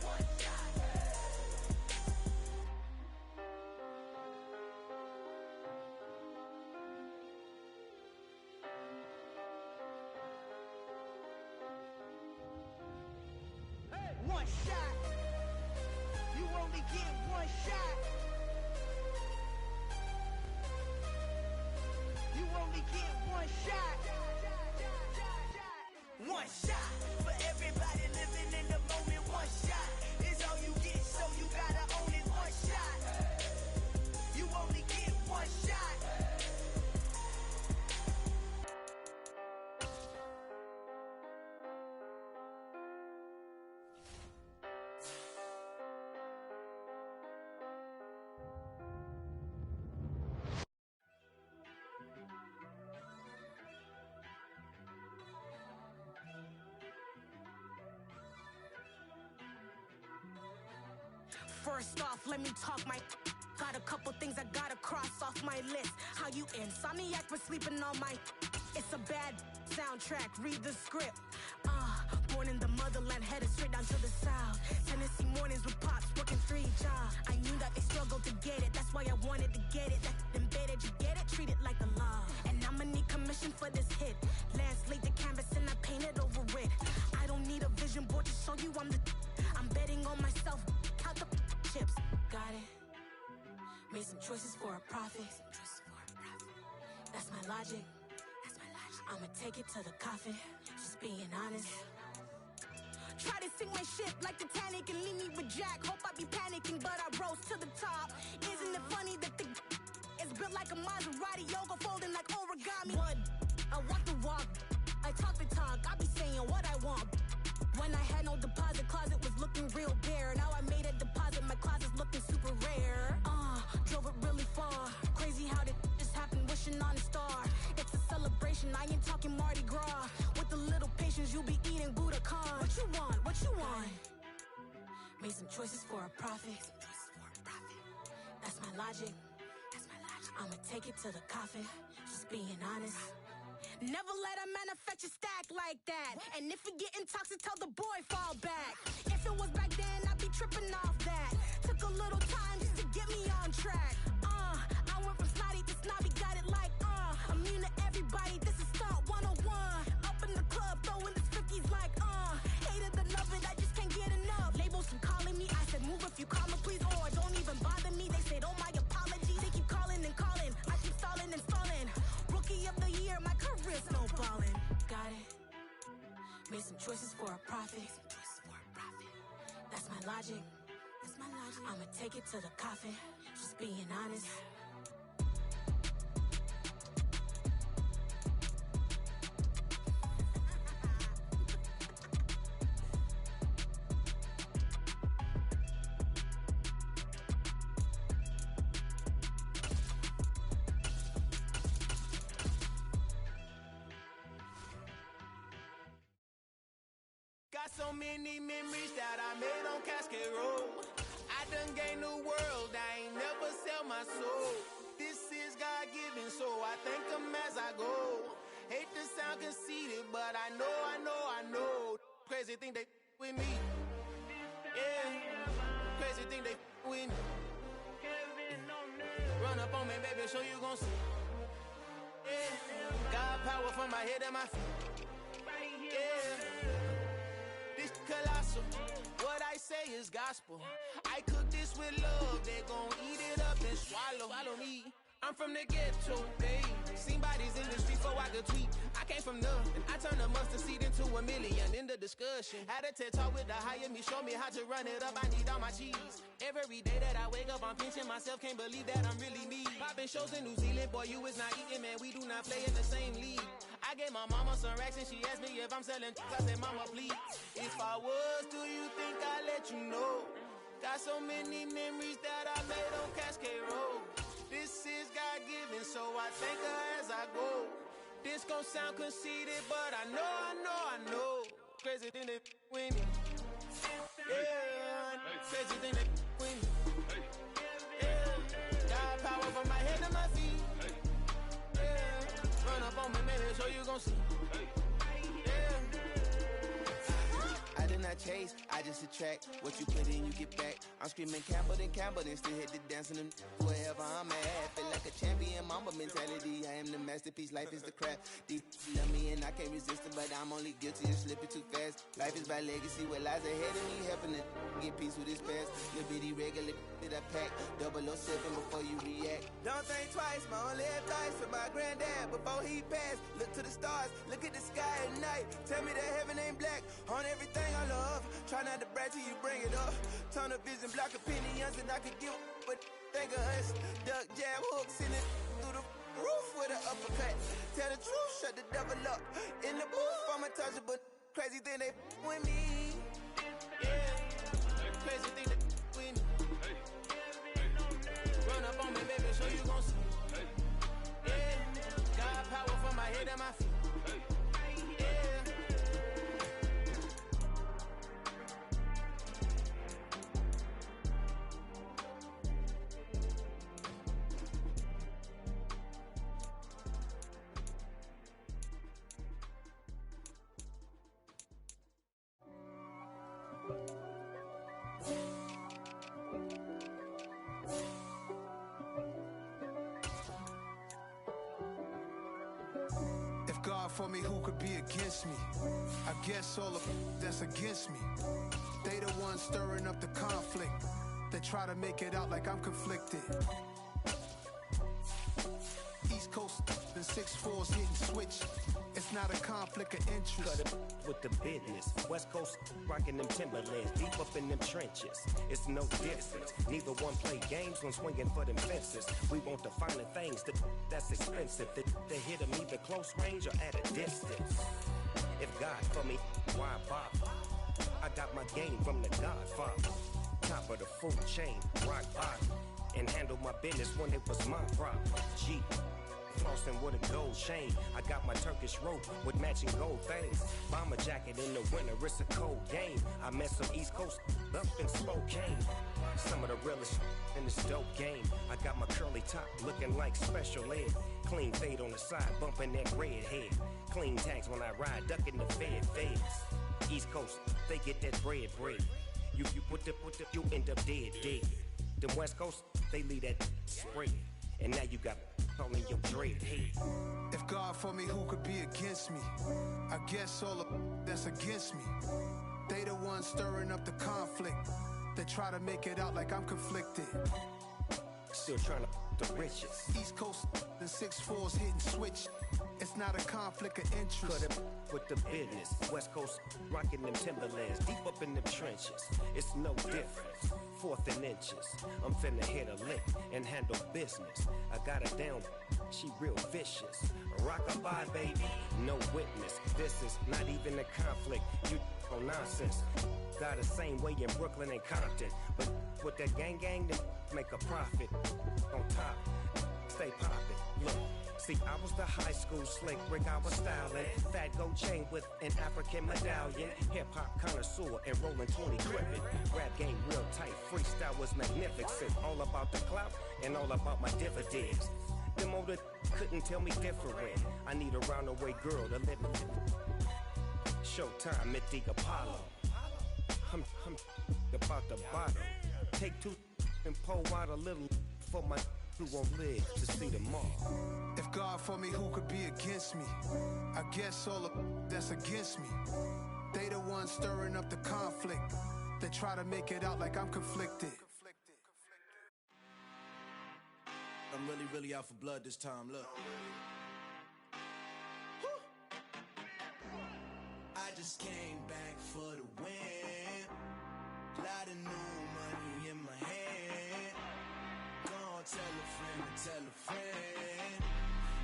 One shot. You only get one shot. only get one shot. One shot for everybody living in the moment. One shot is all you get, so you gotta own it. One shot. You only get one shot. First off, let me talk my. Got a couple things I gotta cross off my list. How you insomniac for sleeping on my. It's a bad soundtrack, read the script. Born in the motherland, headed straight down to the south. Tennessee mornings with pops, working 3 jobs. I knew that they struggled to get it, that's why I wanted to get it. That embedded, you get it, treat it like the law. And I'ma need commission for this hit. Lance laid the canvas and I painted over it. I don't need a vision board to show you I'm the. I'm betting on myself, count the chips. Got it. Made some choices for a profit. That's my logic. I'ma take it to the coffin. Just being honest. Try to sink my ship like Titanic and leave me with Jack. Hope I be panicking, but I rose to the top. Isn't it funny that the is built like a Maserati, yoga folding like origami? What? I walk the walk, I talk the talk. I be saying what I want. When I had no deposit, closet was looking real bare. Now I made a deposit, my closet's looking super rare. Drove it really far. Crazy how did just happen, wishing on a star. It's a celebration, I ain't talking Mardi Gras. With a little patience, you'll be eating Budokan. What you want? What you want? Made some choices for a profit. That's my logic. I'ma take it to the coffin. Just being honest. Never let a manufacture stack like that. And if we getting toxic, tell the boy fall back. If it was back then, I'd be tripping off that. Took a little time just to get me on track. I went from snotty to snobby, got it like immune to everybody, this is stunt 101. Up in the club, throwing the cookies like hated the love it, I just can't get enough. Labels keep calling me, I said move if you call me please, or don't even bother me. They said oh my apologies, they keep calling and calling. I keep stalling and stalling. Rookie of the year, my career snowballing. Got it. Made some choices for a profit. That's my logic. I'ma take it to the coffin. Just being honest. Got so many memories that I made on Cascade Road. I done gained the world, I ain't never sell my soul. This is God-given, so I thank him as I go. Hate to sound conceited, but I know. Crazy thing they with me. Yeah, crazy thing they with me. Run up on me, baby, so you gon' see. Yeah, God power from my head and my feet. Yeah. This colossal, what I say is gospel. I cook this with love, they gon' eat it up and swallow. Follow me, I'm from the ghetto, babe. Seen bodies in the streets before I could tweet. I came from nothing, I turned a mustard seed into a million. In the discussion, had a TED talk with the higher me, show me how to run it up, I need all my cheese. Every day that I wake up, I'm pinching myself, can't believe that I'm really me. Popping shows in New Zealand, boy, you is not eating, man, we do not play in the same league. I gave my mama some racks and she asked me if I'm selling. I said, mama, please. If I was, do you think I'd let you know? Got so many memories that I made on Cascade Road. This is God-given, so I thank her as I go. This gon' sound conceited, but I know. Crazy thing they with me. Yeah, crazy thing they with me. Yeah, got power from my head to my feet. Yeah, run up on me, man, so you gon' see. Yeah. I did not chase, I just attract. What you put in, you get back. I'm screaming Campbell, then still hit the dancing and wherever I'm at. Feel like a champion, mamba mentality. I am the masterpiece, life is the crap. Deep love me and I can't resist it, but I'm only guilty of slipping too fast. Life is by legacy, what lies ahead of me, helping to get peace with his past. Little bitty regular that I pack, 007 before you react. Don't think twice, my only advice for my granddad before he passed. Look to the stars, look at the sky at night. Tell me that heaven ain't black on everything I love. Try not to brag till you bring it up. Tunnel vision, block opinions, and I could give but think of us. Duck, jab, hooks in it through the roof with an uppercut. Tell the truth, shut the devil up. In the booth, I'm untouchable. Crazy thing they with me. Yeah, crazy thing they with me. Run up on me, baby, so you gon' see. Yeah, got power from my head and my feet. God for me, who could be against me? I guess all of that's against me. They the ones stirring up the conflict. They try to make it out like I'm conflicted. East Coast and 6'4's hitting switch. It's not a conflict of interest. Cut it with the business. West Coast rocking them Timberlands, deep up in them trenches. It's no distance. Neither one play games when swinging for them fences. We want the finer things that's expensive. That hit them either close range or at a distance. If God for me, why bother? I got my game from the Godfather. Top of the food chain, rock bottom. And handle my business when it was my problem. G. Flossing with a gold chain. I got my Turkish rope with matching gold things. Bomber jacket in the winter, it's a cold game. I met some East Coast up in Spokane. Some of the realest in this dope game. I got my curly top looking like special ed. Clean fade on the side, bumping that red head. Clean tags when I ride, ducking the feds. East Coast, they get that bread. You you end up dead. The West Coast, they leave that spread. And now you got calling your dread head. If God for me, who could be against me? I guess all of that's against me. They the ones stirring up the conflict. They try to make it out like I'm conflicted. Still trying to the riches. East Coast and 6'4's hitting switch. It's not a conflict of interest. Cut it with the business. West Coast rocking them Timberlands, deep up in them trenches. It's no difference. 4th and inches. I'm finna hit a lick and handle business. I got her down, she real vicious. Rockabye, baby, no witness. This is not even a conflict. You on nonsense. Got the same way in Brooklyn and Compton. But with that gang, then make a profit. On top, stay poppin'. Look. See, I was the high school slick Rick, I was styling. Fat gold chain with an African medallion. Hip-hop connoisseur and rolling 20 gripping. Rap game real tight, freestyle was magnificent. All about the clout and all about my dividends. Them older couldn't tell me different. I need a roundaway girl to live in. Showtime at the Apollo. I'm about the bottom. Take 2 and pour out a little for my who won't live to see tomorrow. If God for me, who could be against me? I guess all of that's against me. They the ones stirring up the conflict. They try to make it out like I'm conflicted. I'm really out for blood this time, look. I just came back for the win. Lot of new money in my hand. Tell a friend.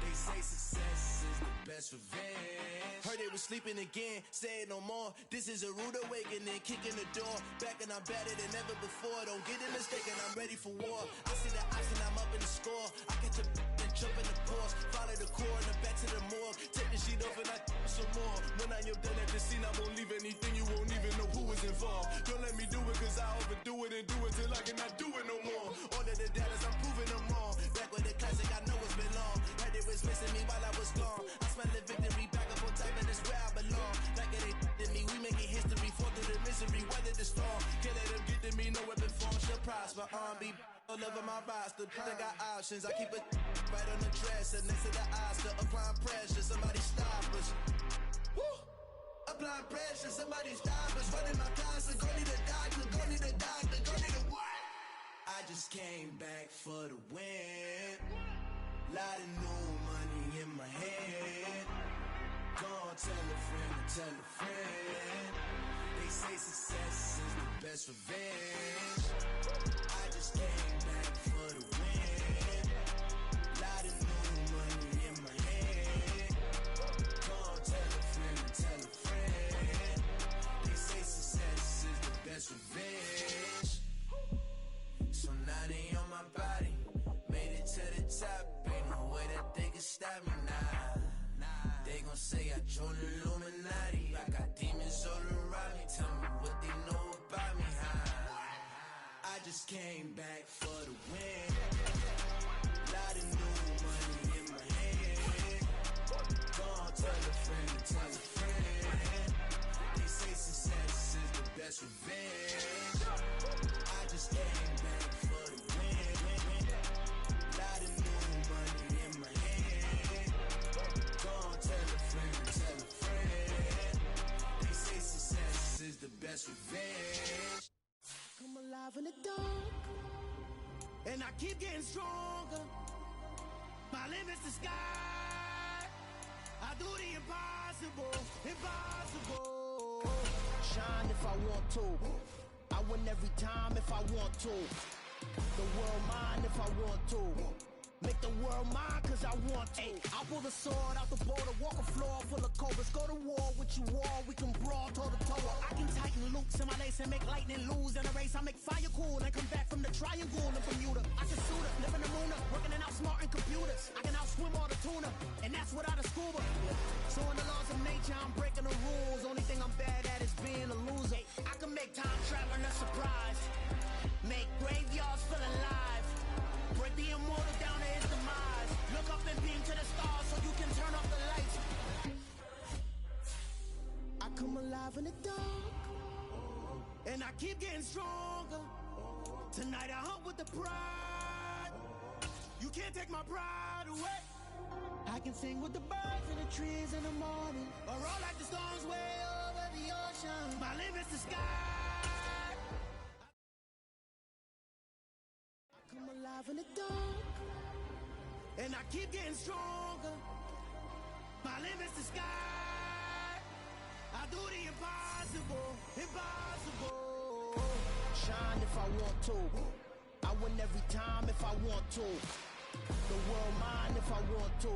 They say success is the best revenge. Heard they was sleeping again, say it no more. This is a rude awakening, kicking the door. Back and I'm better than ever before. Don't get it mistaken, I'm ready for war. I see the option, I'm up in the score. I catch a and jump in the course. Follow the core and then back to the morgue. Take the sheet off and I some more. When I am done at the scene, I won't leave anything. You won't even know who was involved. Don't let me do it cause I overdo it and do it till I cannot do it no more. All of the dallas, I'm proving them wrong. Back with the classic, I know it's been long. Heard it was missing me while I was gone. I smell the victory back up on top and it's where I belong. Like it ain't me, we making history. Fall through the misery. prosper. R&B all over my roster. I got options. I keep it right on the dresser next to the Oscar. Applying pressure, somebody stop us. Woo! Applying pressure, somebody stop us. Running my closet, go need a doctor, go need a doctor, go need a what? I just came back for the win. Lot of new money in my head. Go on, tell a friend, tell a friend. They say success is the best revenge. I just came back for the win. Lot of new money in my head. Go on, tell a friend, tell a friend. They say success is the best revenge. So now they on my body. Made it to the top. Ain't no way that they can stop me now. They gon' say I joined the Illuminati. I got demons all around me. Tell me what they know about me, huh? I just came back for the win. Lot of new money in my head. Go on, tell a friend, tell a friend. They say success is the best revenge. I just came back for the win. Lot of new money in my head. Go on, tell a friend, tell a friend. They say success is the best revenge. Come alive in the dark, and I keep getting stronger. My limit's the sky. I do the impossible, impossible. Shine if I want to. I win every time if I want to. The world mine if I want to. Make the world mine cause I want to. I'll pull the sword out the border, walk a floor full of cobras. Go to war with you all, we can brawl toe to toe. I can tighten loops in my lace and make lightning lose in a race. I make fire cool and come back from the triangle in Bermuda. I can shoot it, live in the moon, working and outsmarting computers. I can outswim all the tuna, and that's without a scuba. So in the laws of nature, I'm breaking the rules. Only thing I'm bad at is being a loser. I can make time traveling a surprise. Make graveyards feel alive. Break the immortal down to his demise. Look up and beam to the stars so you can turn off the lights. I come alive in the dark, and I keep getting stronger. Tonight I hunt with the pride. You can't take my pride away. I can sing with the birds and the trees in the morning, or roll like the storms way over the ocean. My limit's the sky. I'm alive in the dark, and I keep getting stronger. My limit's the sky. I do the impossible, impossible. Shine if I want to. I win every time if I want to. The world mine if I want to.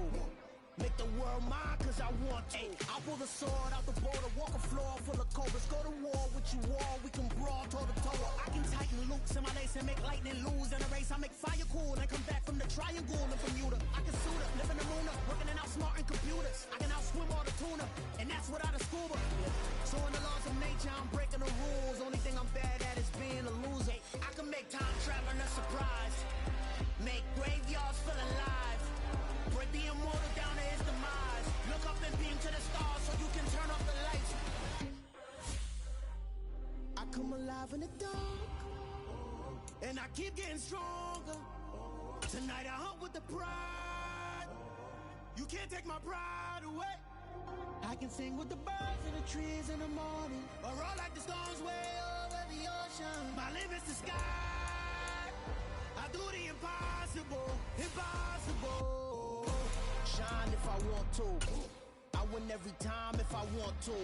Make the world mine cause I want to. I'll pull the sword out the border, walk a floor full of cobras. Go to war with you all, we can brawl toe to toe. I can tighten loops in my lace and make lightning lose in a race. I make fire cool and come back from the triangle in Bermuda. I can suit up, live in the moon, working and outsmarting computers. I can outswim all the tuna, and that's without a scuba. So in the laws of nature, I'm breaking the rules. Only thing I'm bad at is being a loser. I can make time traveling a surprise. Make graveyards feel alive. Break the immortal down to his demise. Look up and beam to the stars so you can turn off the lights. I come alive in the dark, and I keep getting stronger. Tonight I hunt with the pride. You can't take my pride away. I can sing with the birds and the trees in the morning, or roll like the storms way over the ocean. My limit's the sky. I do the impossible, impossible. Shine if I want to. I win every time if I want to.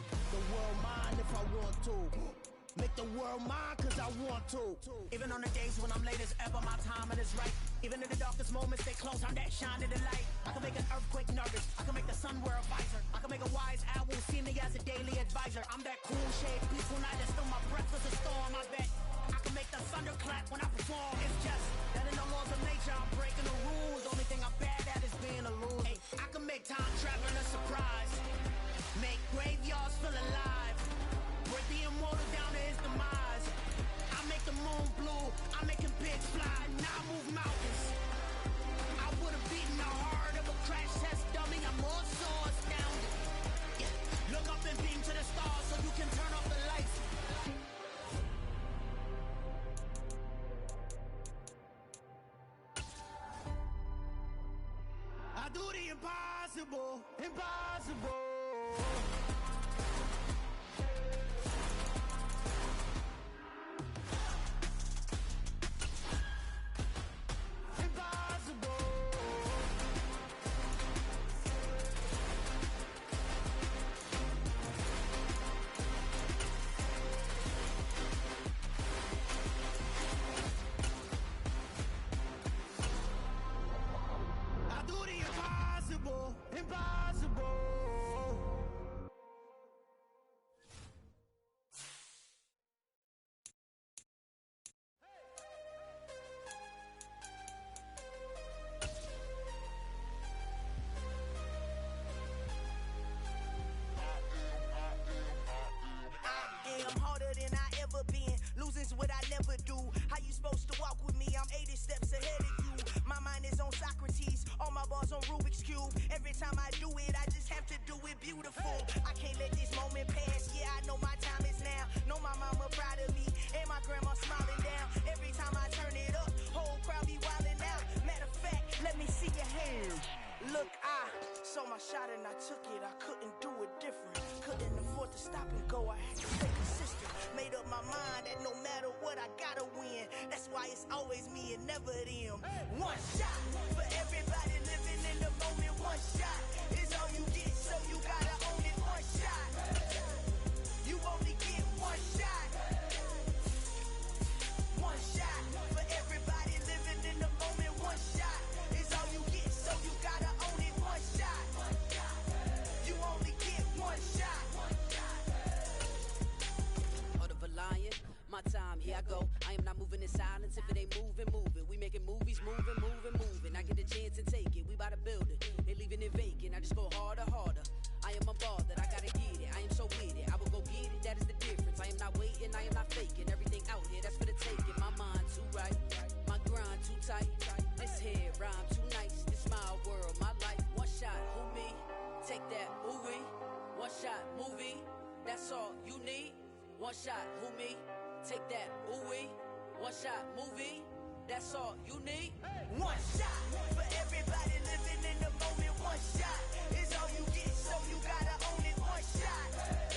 The world mine if I want to. Make the world mine cause I want to. Even on the days when I'm late as ever, my timing is right. Even in the darkest moments, stay close, I'm that shine in the light. I can make an earthquake nervous, I can make the sun wear a visor. I can make a wise owl see me as a daily advisor. I'm that cool shade, peaceful night, and still my breath is a storm. I bet I can make the thunder clap when I perform. It's just that in the laws of nature, I'm breaking the rules. Only thing I'm bad at is being a loser. I can make time traveling a surprise. Make graveyards feel alive. Break the immortal down to his demise. I make the moon blue, I make him pigs fly. Now I move mountains. I would've beaten the heart of a crash test dummy. I'm more so astounded. Yeah. Look up and beam to the stars so you can turn off the lights. Impossible, impossible. I do the impossible, impossible. I am harder than I ever been. Losing's what I never do. How you supposed to walk with me? I'm 80 steps ahead of you. My mind is on Socrates. All my bars on Rubik's Cube. Every time I do it, I just have to do it beautiful. I can't let this moment pass. Yeah, I know my time is now. Know my mama proud of me. And my grandma smiling down. Every time I turn it up, whole crowd be wildin' out. Matter of fact, let me see your hands. Look, I saw my shot and I took it. I couldn't do it different. Couldn't afford to stop and go. I had to stay consistent. Made up my mind that no matter what, I gotta win. That's why it's always me and never them. One shot for everybody living in the moment. One shot is all you get, so you gotta own it. One shot. You only get one shot. One shot for everybody living in the moment. One shot is all you get, so you gotta own it. One shot. You only get one shot. Heart of a lion, my time, here I go. I am not moving in silence. If it ain't moving, move it. We making movies, moving, moving, moving. I get a chance and take it. We bout to build it. They leaving it vacant. I just go harder, harder. I am a ball that I gotta get it. I am so with it. I will go get it. That is the difference. I am not waiting. I am not faking. Everything out here, that's for the taking. My mind too right. My grind too tight. This head rhyme too nice. This my world, my life. One shot, who me? Take that, ooh wee. One shot, movie. That's all you need. One shot, who me? Take that, ooh wee. One shot, movie. That's all you need. One shot for everybody living in the moment. One shot is all you get, so you gotta own it. One shot.